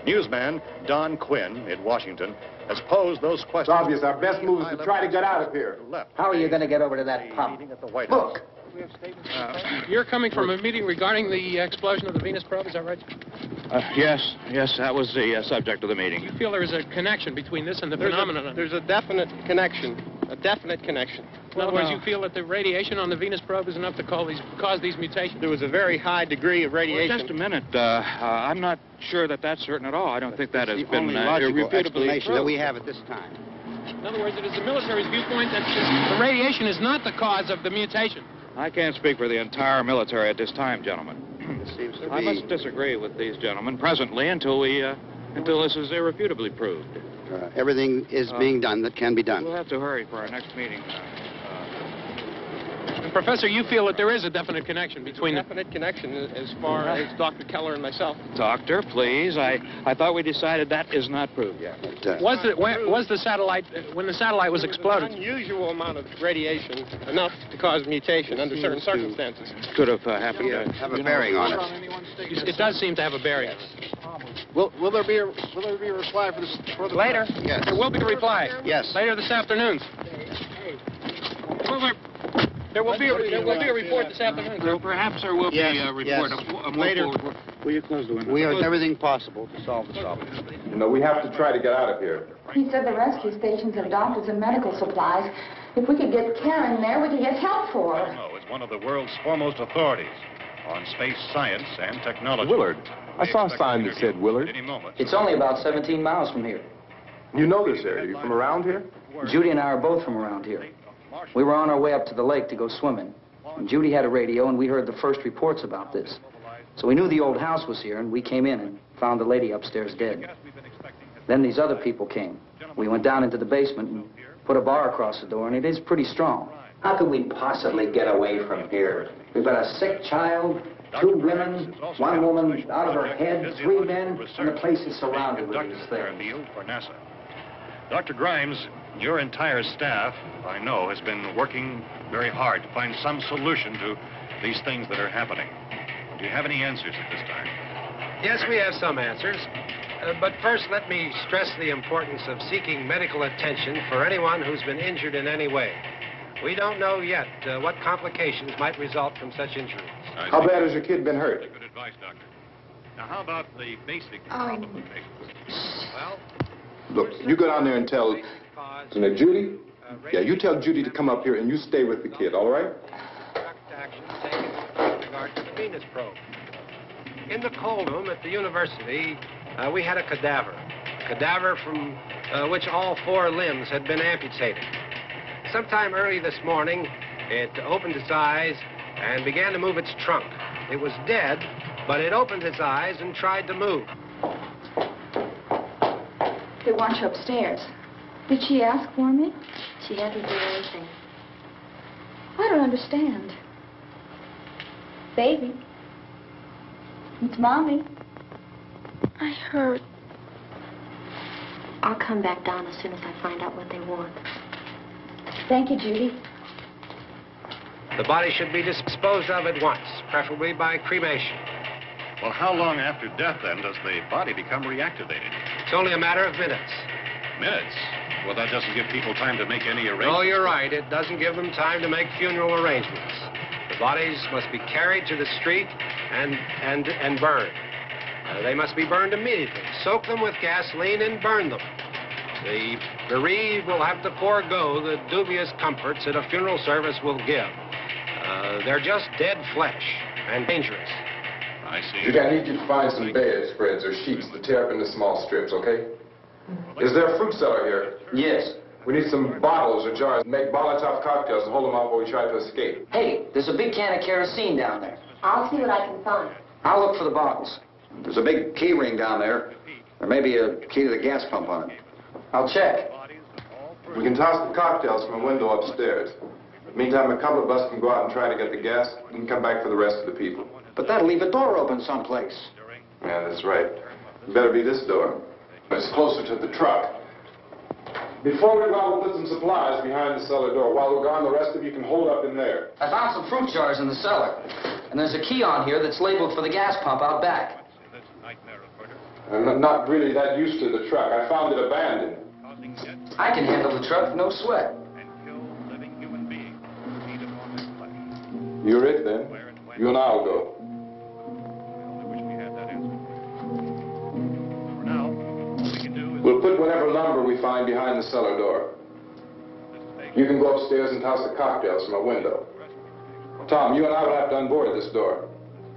Newsman Don Quinn in Washington has posed those questions. It's obvious our best move is to try to get out of here. How are you going to get over to that pump? Look. You're coming from a meeting regarding the explosion of the Venus probe, is that right? Yes, that was the subject of the meeting. You feel there is a connection between this and the phenomenon? There's a definite connection. In other words, you feel that the radiation on the Venus probe is enough to cause these mutations? There was a very high degree of radiation. Well, just a minute. I'm not sure that that's certain at all. I don't think that has been irrefutably proved. that we have at this time. In other words, it is the military's viewpoint that the radiation is not the cause of the mutation. I can't speak for the entire military at this time, gentlemen. It seems to I must disagree with these gentlemen presently until this is irrefutably proved. Everything is being done that can be done. We'll have to hurry for our next meeting. And Professor, you feel that there is a definite connection between them? Definite connection as far as Dr. Keller and myself. Doctor, please. I thought we decided that is not proved yet. Was the satellite, when the satellite was exploded? An unusual amount of radiation, enough to cause mutation under certain circumstances. Could have happened. Have a bearing on it. It does seem to have a bearing. Will there be a reply for this? Later? Yes. There will be a reply. Yes. Later this afternoon. There will be a report this afternoon. Perhaps there will be a report. Later. Will you close the window? We are doing everything possible to solve the problem. You know, we have to try to get out of here. He said the rescue stations have doctors and medical supplies. If we could get Karen there, we could get help for her. No, it's one of the world's foremost authorities on space science and technology. Willard. I saw a sign that said Willard. Any moment. It's only about 17 miles from here. You know this area. You from around here? Judy and I are both from around here. We were on our way up to the lake to go swimming. And Judy had a radio, and we heard the first reports about this. So we knew the old house was here, and we came in and found the lady upstairs dead. Then these other people came. We went down into the basement and put a bar across the door, and it is pretty strong. How could we possibly get away from here? We've got a sick child, 2 women, 1 woman out of her head, 3 men, and the place is surrounded with these things. For NASA. Dr. Grimes, your entire staff, I know, has been working very hard to find some solution to these things that are happening. Do you have any answers at this time? Yes, we have some answers. But first, let me stress the importance of seeking medical attention for anyone who's been injured in any way. We don't know yet what complications might result from such injuries. How bad has your kid been hurt? Good advice, Doctor. Now, how about the basic complications? Well, Look, you go down there and tell... Judy? Yeah, you tell Judy to come up here and you stay with the kid, all right? Direct action taken with regard to the Venus probe. In the cold room at the university, we had a cadaver from which all 4 limbs had been amputated. Sometime early this morning, it opened its eyes and began to move its trunk. It was dead, but it opened its eyes and tried to move. They want you upstairs. Did she ask for me? She hasn't done anything. I don't understand. Baby. It's Mommy. I heard. I'll come back down as soon as I find out what they want. Thank you, Judy. The body should be disposed of at once, preferably by cremation. Well, how long after death, then, does the body become reactivated? It's only a matter of minutes. Minutes? Well, that doesn't give people time to make any arrangements. Oh, you're right. It doesn't give them time to make funeral arrangements. The bodies must be carried to the street and burned. They must be burned immediately. Soak them with gasoline and burn them. The bereaved will have to forego the dubious comforts that a funeral service will give. They're just dead flesh and dangerous. I see. Judy, I need you to find some bedspreads or sheets to tear up into small strips, okay? Is there a fruit cellar here? Yes. We need some bottles or jars. Make Molotov cocktails and hold them out while we try to escape. Hey, there's a big can of kerosene down there. I'll see what I can find. I'll look for the bottles. There's a big key ring down there. There may be a key to the gas pump on it. I'll check. We can toss the cocktails from a window upstairs. Meantime, a couple of us can go out and try to get the gas. We can come back for the rest of the people. But that'll leave a door open someplace. Yeah, that's right. It better be this door. It's closer to the truck. Before we go out, we'll put some supplies behind the cellar door. While we're gone, the rest of you can hold up in there. I found some fruit jars in the cellar. And there's a key on here that's labeled for the gas pump out back. I'm not really that used to the truck. I found it abandoned. I can handle the truck, no sweat. You're it, then. You and I'll go. We'll put whatever lumber we find behind the cellar door. You can go upstairs and toss the cocktails from a window. Tom, you and I will have to unboard this door.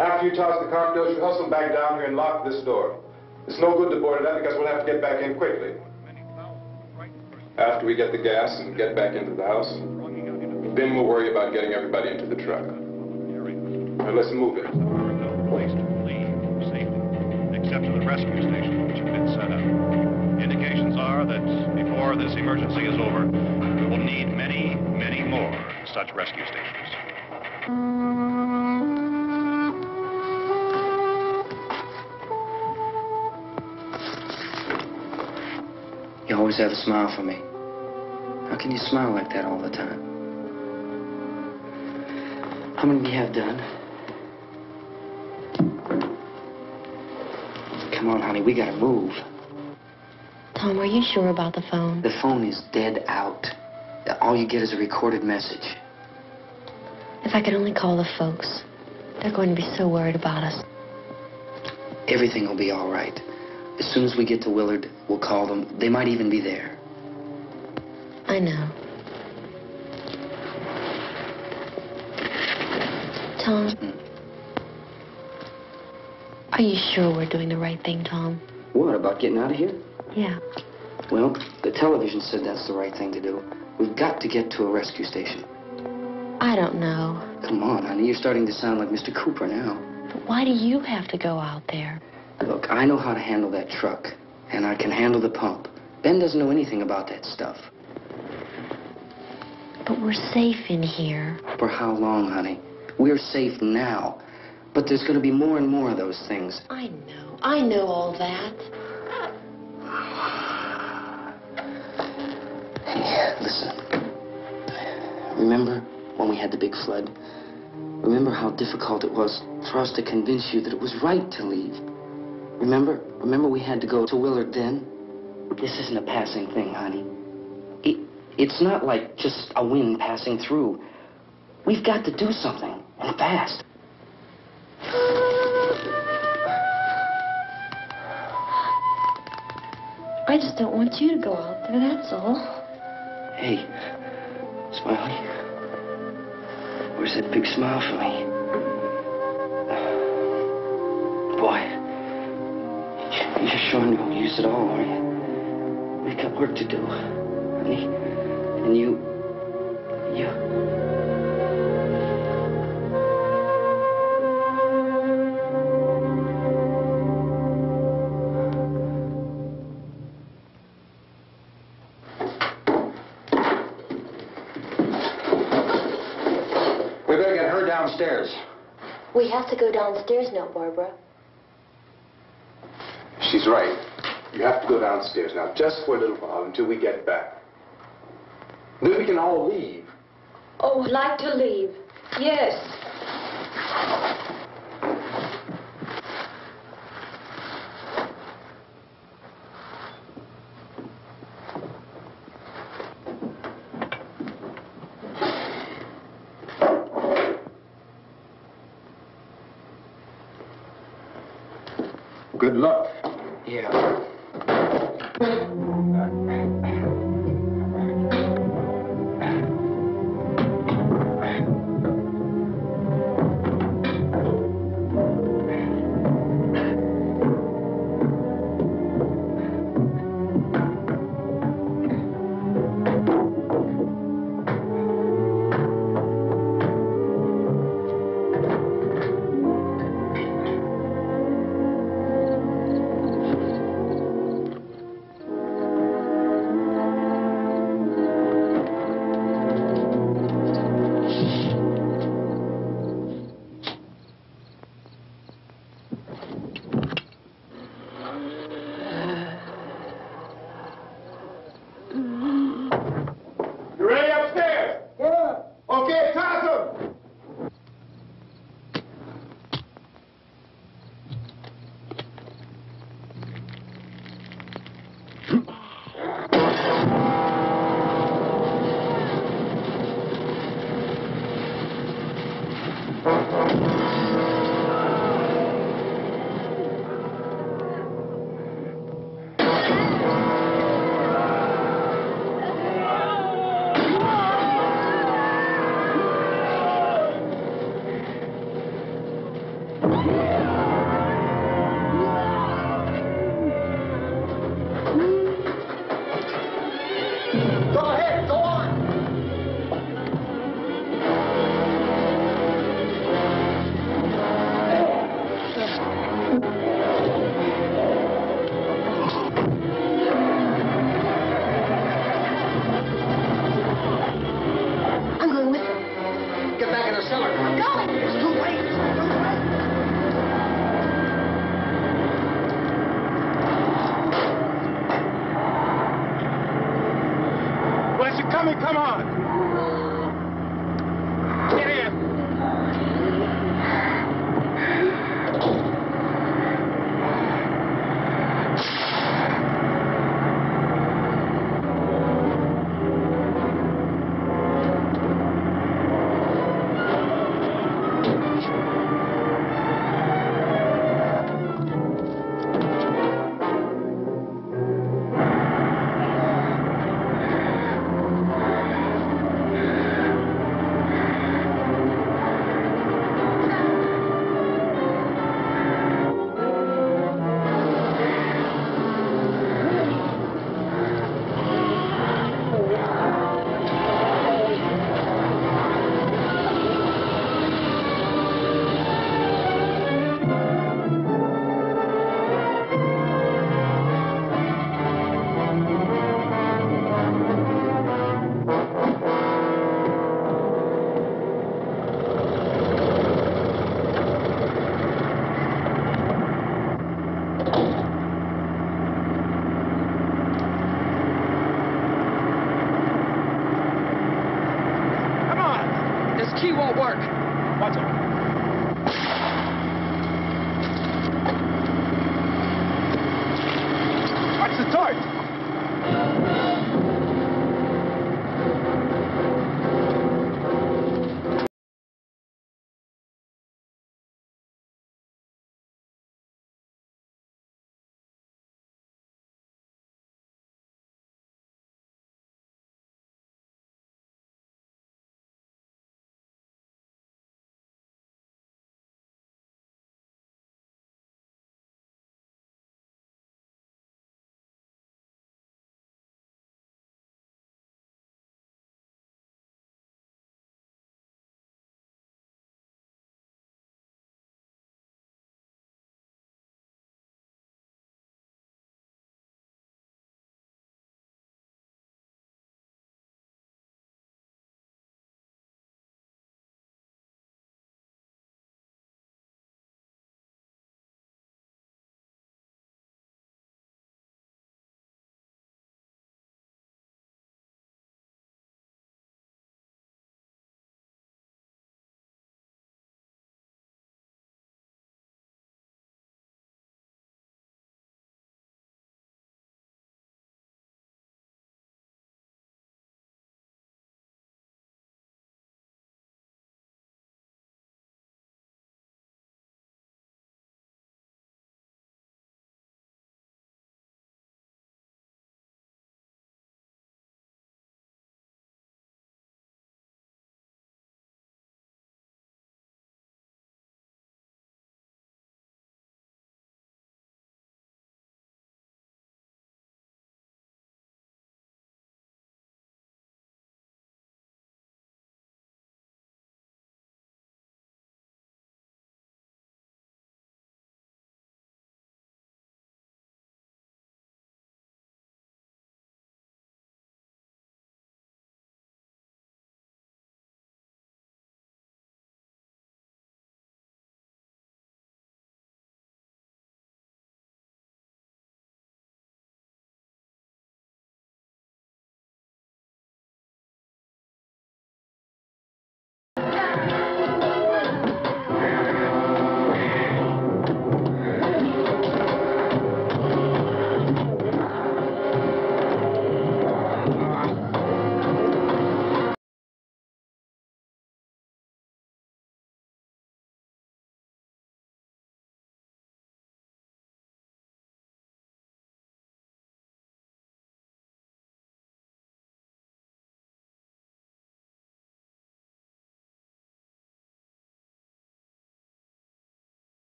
After you toss the cocktails, you hustle back down here and lock this door. It's no good to board it up because we'll have to get back in quickly. After we get the gas and get back into the house, then we'll worry about getting everybody into the truck. Now let's move it. Place to leave safely, except to the rescue stations which have been set up. Indications are that before this emergency is over, we will need many, many more such rescue stations. You always have a smile for me. How can you smile like that all the time? How many do you have done? Come on, honey, we gotta move. Tom, are you sure about the phone? The phone is dead out. All you get is a recorded message. If I could only call the folks. They're going to be so worried about us. Everything will be all right. As soon as we get to Willard, we'll call them. They might even be there. I know. Tom? Are you sure we're doing the right thing, Tom? What, about getting out of here? Yeah. Well, the television said that's the right thing to do. We've got to get to a rescue station. I don't know. Come on, honey, you're starting to sound like Mr. Cooper now. But why do you have to go out there? Look, I know how to handle that truck, and I can handle the pump. Ben doesn't know anything about that stuff. But we're safe in here. For how long, honey? We're safe now. But there's going to be more and more of those things. I know. I know all that. Hey, listen. Remember when we had the big flood? Remember how difficult it was for us to convince you that it was right to leave? Remember? Remember we had to go to Willard then? This isn't a passing thing, honey. It's not like just a wind passing through. We've got to do something, and fast. I just don't want you to go out there, that's all. Hey, Smiley. Where's that big smile for me? Boy, you're sure you won't use it all, are you? We've got work to do, honey. And you... We better get her downstairs. We have to go downstairs now, Barbara. She's right. You have to go downstairs now, just for a little while, until we get back. Then we can all leave. Oh, I'd like to leave. Yes. Good luck. Yeah. You ready upstairs? Yeah. Okay, toss 'em. Go ahead, go on. I'm going with them. Get back in the cellar. I'm going. It's too late. It's too late. Where's it coming? Come on. Get in. Sarge!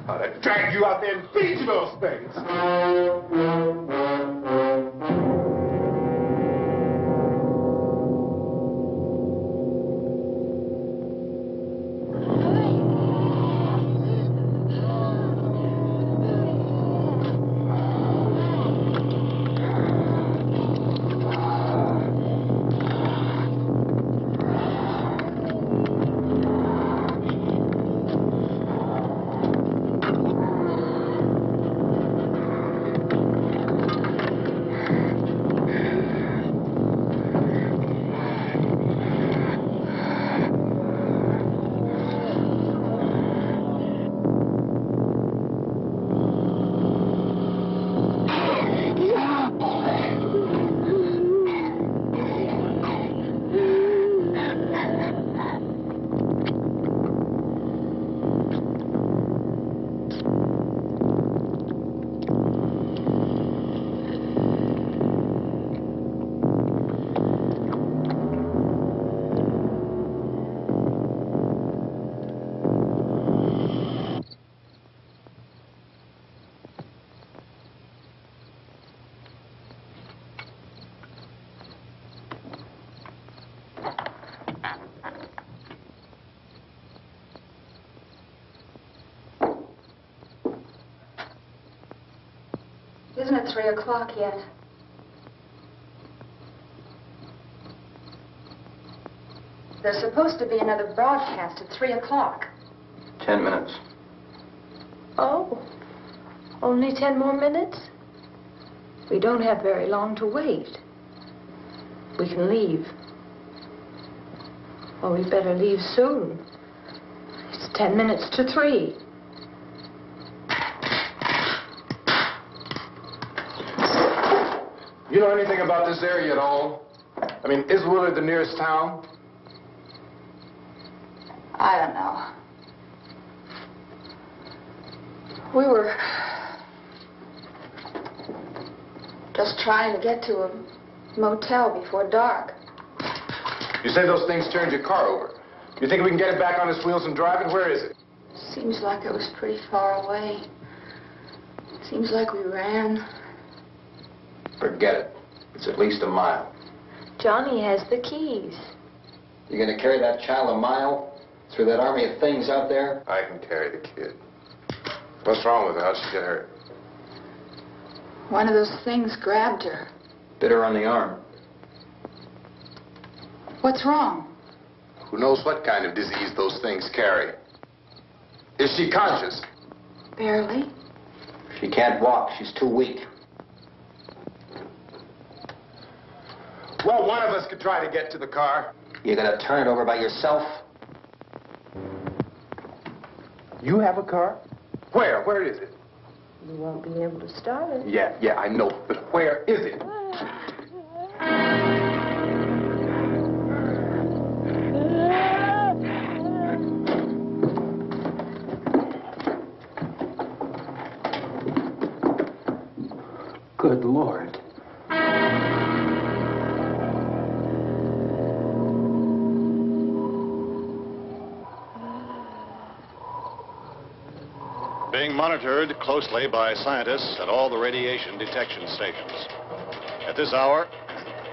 I'd drag you out there and feed you those things. Isn't it 3 o'clock yet? There's supposed to be another broadcast at 3 o'clock. 10 minutes. Oh, only 10 more minutes? We don't have very long to wait. we can leave. Well, we better leave soon. It's 10 minutes to 3. You know anything about this area at all? I mean, is Willard the nearest town? I don't know. We were just trying to get to a motel before dark. You say those things turned your car over. You think we can get it back on its wheels and drive it? Where is it? Seems like it was pretty far away. Seems like we ran. Forget it. It's at least a mile. Johnny has the keys. You gonna carry that child a mile through that army of things out there? I can carry the kid. What's wrong with her? How'd she get hurt? One of those things grabbed her. Bit her on the arm. What's wrong? Who knows what kind of disease those things carry? Is she conscious? Barely. She can't walk. She's too weak. Well, one of us could try to get to the car. You gonna turn it over by yourself? You have a car? Where? Where is it? You won't be able to start it. Yeah, I know. But where is it? Good Lord. Being monitored closely by scientists at all the radiation detection stations. At this hour,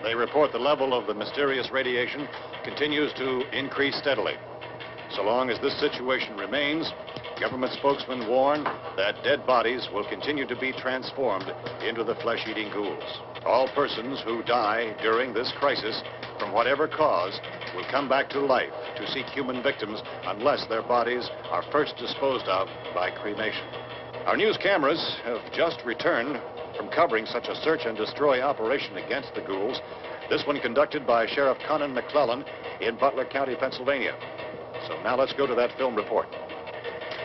they report the level of the mysterious radiation continues to increase steadily. So long as this situation remains, government spokesmen warn that dead bodies will continue to be transformed into the flesh-eating ghouls. All persons who die during this crisis, from whatever cause, will come back to life to seek human victims unless their bodies are first disposed of by cremation. Our news cameras have just returned from covering such a search and destroy operation against the ghouls, this one conducted by Sheriff Conan McClellan in Butler County, Pennsylvania. So now let's go to that film report.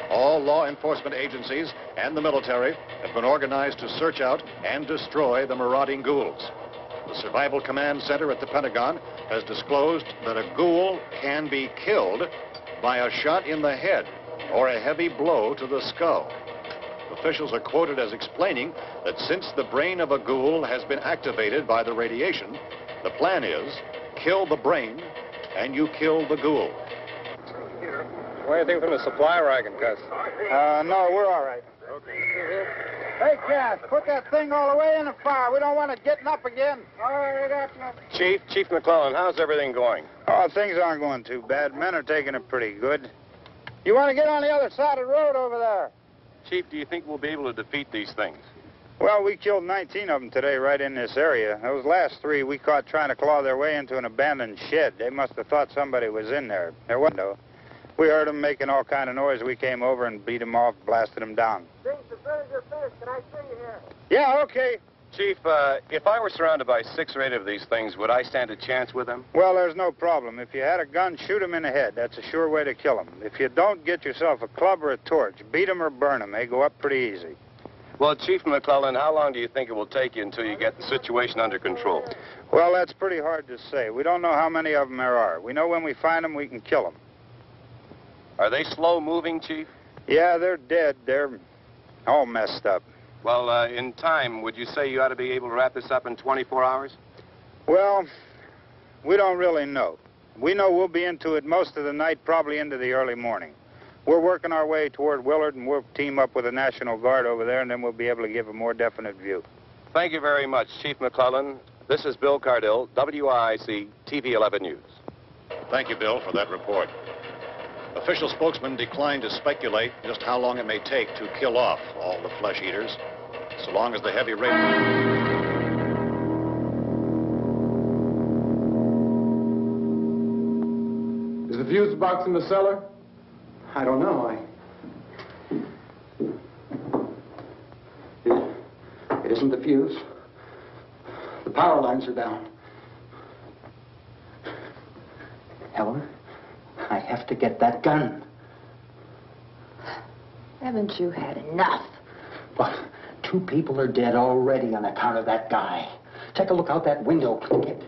All law enforcement agencies and the military have been organized to search out and destroy the marauding ghouls. The Survival Command Center at the Pentagon has disclosed that a ghoul can be killed by a shot in the head or a heavy blow to the skull. Officials are quoted as explaining that since the brain of a ghoul has been activated by the radiation, the plan is kill the brain and you kill the ghoul. What do you think from the supply wagon, Gus? No, we're all right. Hey, Cass, put that thing all the way in the fire. We don't want it getting up again. All right, up. Chief McClellan, how's everything going? Oh, things aren't going too bad. Men are taking it pretty good. You want to get on the other side of the road over there? Chief, do you think we'll be able to defeat these things? Well, we killed 19 of them today right in this area. Those last 3 we caught trying to claw their way into an abandoned shed. They must have thought somebody was in there. There wasn't, though. We heard them making all kind of noise. We came over and beat them off, blasted them down. Things as soon as you're finished, can I see you here? Yeah, okay. Chief, if I were surrounded by 6 or 8 of these things, would I stand a chance with them? Well, there's no problem. If you had a gun, shoot them in the head. That's a sure way to kill them. If you don't, get yourself a club or a torch. Beat them or burn them. They go up pretty easy. Well, Chief McClellan, how long do you think it will take you until you get the situation under control? Well, that's pretty hard to say. We don't know how many of them there are. We know when we find them, we can kill them. Are they slow-moving, Chief? Yeah, they're dead. They're all messed up. Well, in time, would you say you ought to be able to wrap this up in 24 hours? Well, we don't really know. We know we'll be into it most of the night, probably into the early morning. We're working our way toward Willard, and we'll team up with the National Guard over there, and then we'll be able to give a more definite view. Thank you very much, Chief McClellan. This is Bill Cardill, WIC TV 11 News. Thank you, Bill, for that report. Official spokesmen declined to speculate just how long it may take to kill off all the flesh eaters, so long as the heavy radiation... Is the fuse box in the cellar? I don't know. It isn't the fuse. The power lines are down. Helen, I have to get that gun. Haven't you had enough? Well, 2 people are dead already on account of that guy. Take a look out that window. Get.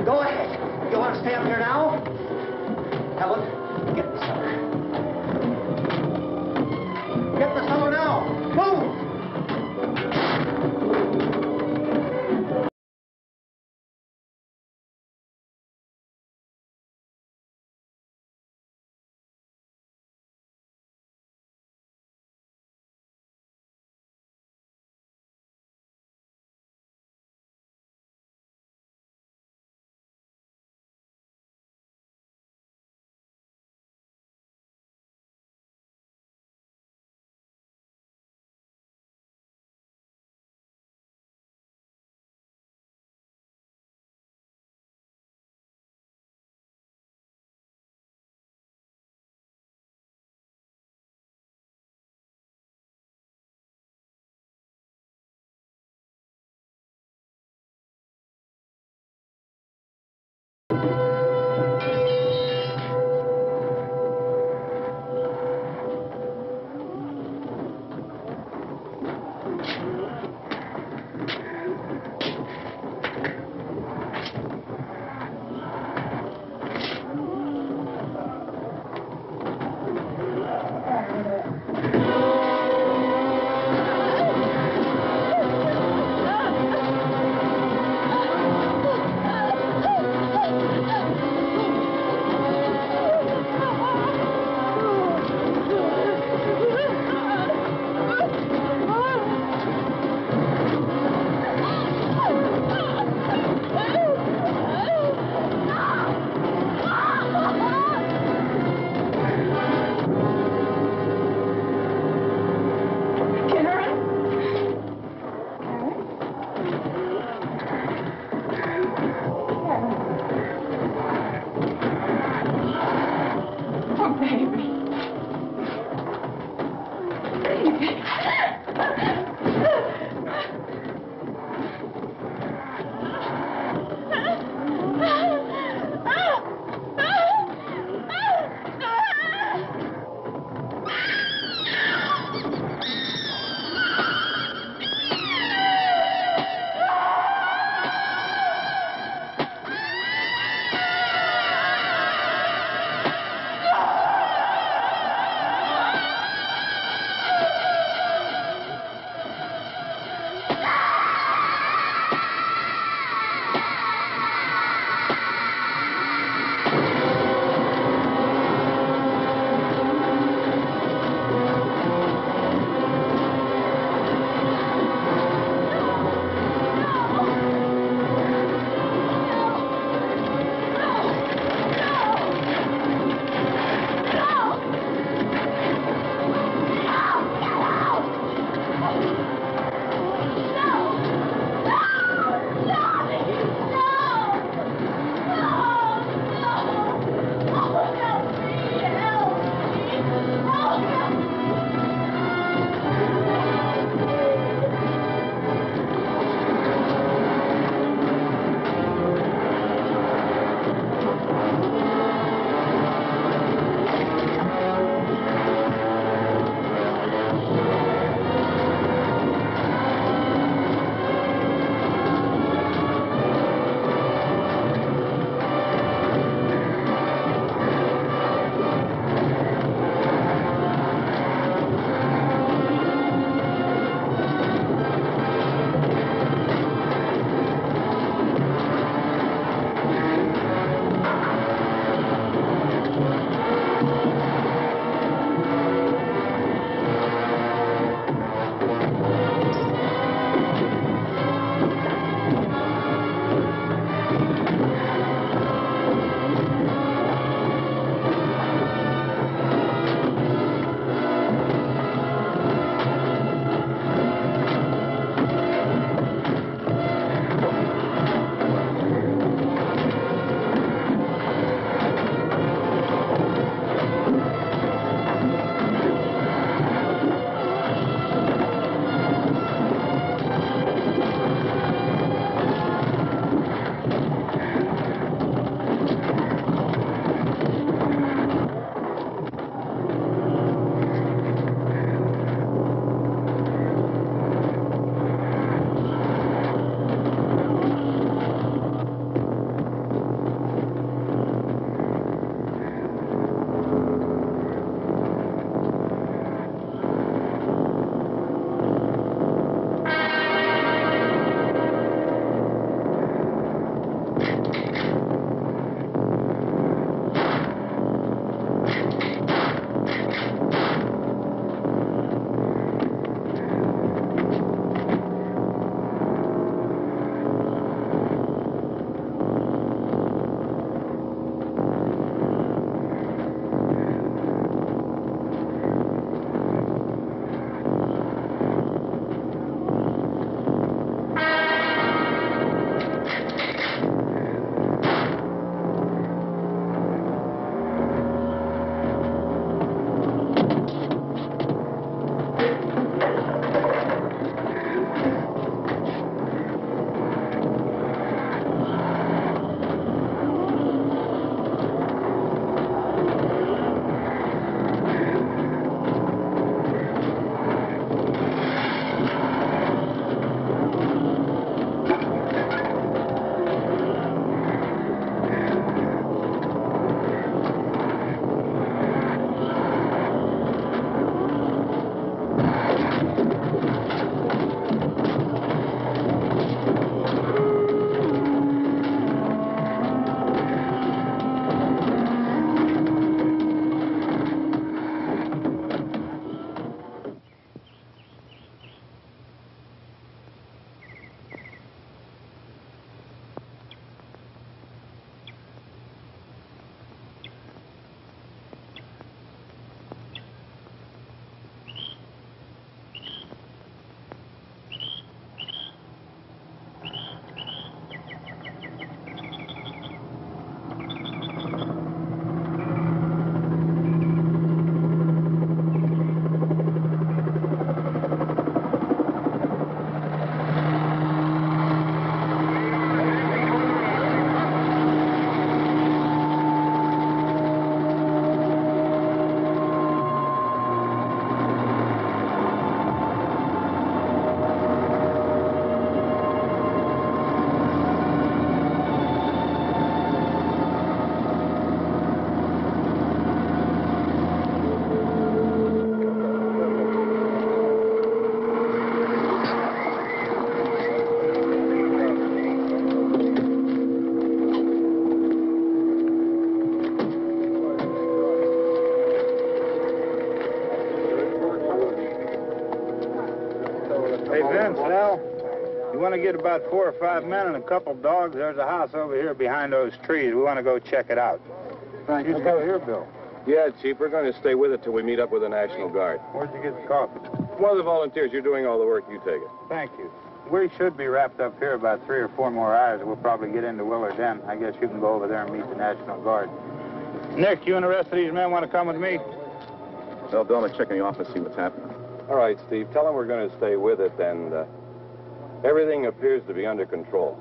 Go ahead. You want to stay up here now? Helen, get the cellar. Get the cellar now. Move! Hey, Vince, Al, you want to get about 4 or 5 men and a couple dogs? There's a house over here behind those trees. We want to go check it out. Thank you. You go here, Bill. Yeah, Chief, we're going to stay with it till we meet up with the National Guard. Where'd you get the coffee? One of the volunteers, you're doing all the work, you take it. Thank you. We should be wrapped up here about 3 or 4 more hours. We'll probably get into Willard then. I guess you can go over there and meet the National Guard. Nick, you and the rest of these men want to come with me? Well, Bill, I'm check in the office, see what's happening. All right, Steve, tell them we're going to stay with it, and everything appears to be under control.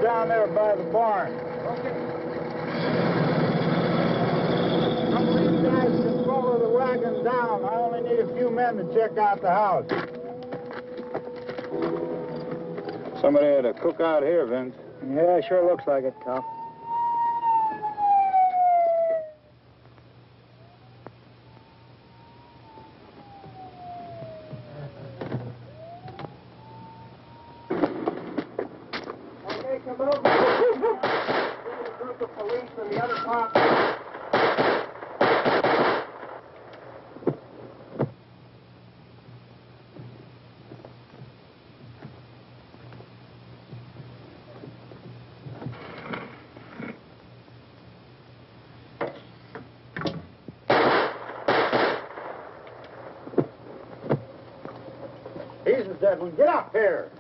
Down there by the barn. Okay. Some of these guys can follow the wagon down. I only need a few men to check out the house. Somebody had a cookout here, Vince. Yeah, sure looks like it, Tom. He's the dead one. Get up here.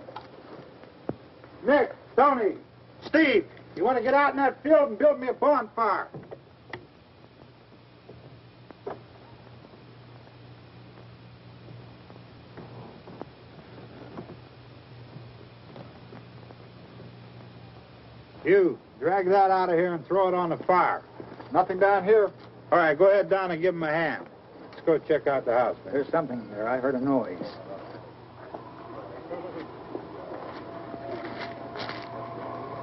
Nick, Tony, Steve, you want to get out in that field and build me a bonfire? You, drag that out of here and throw it on the fire. Nothing down here? All right, go ahead down and give him a hand. Let's go check out the house. There's something there. I heard a noise.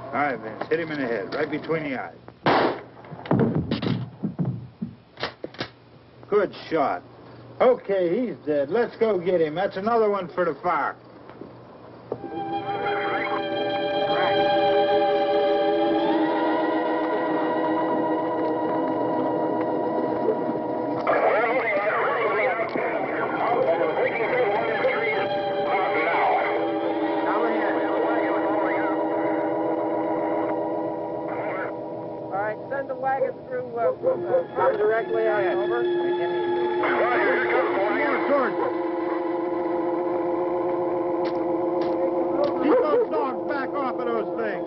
All right, Vince, hit him in the head, right between the eyes. Good shot. Okay, he's dead. Let's go get him. That's another one for the fire. Send the wagon through, come directly on over. Keep those dogs back off of those things.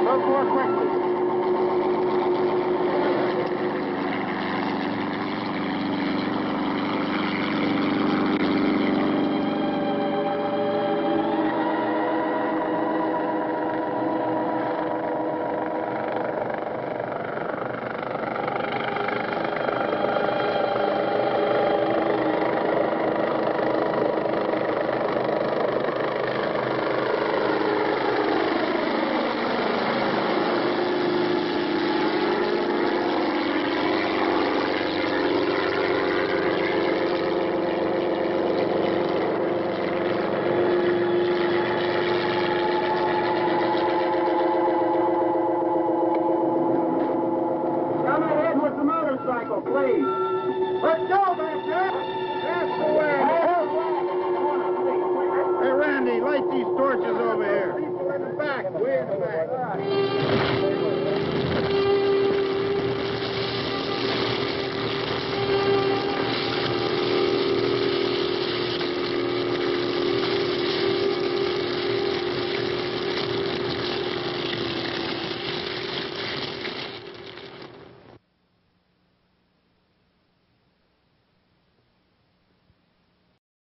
Go more quickly. Please. Let's go, Baxter. That's the way. Hey, Randy, light these torches over here. People in the back. Way in the back.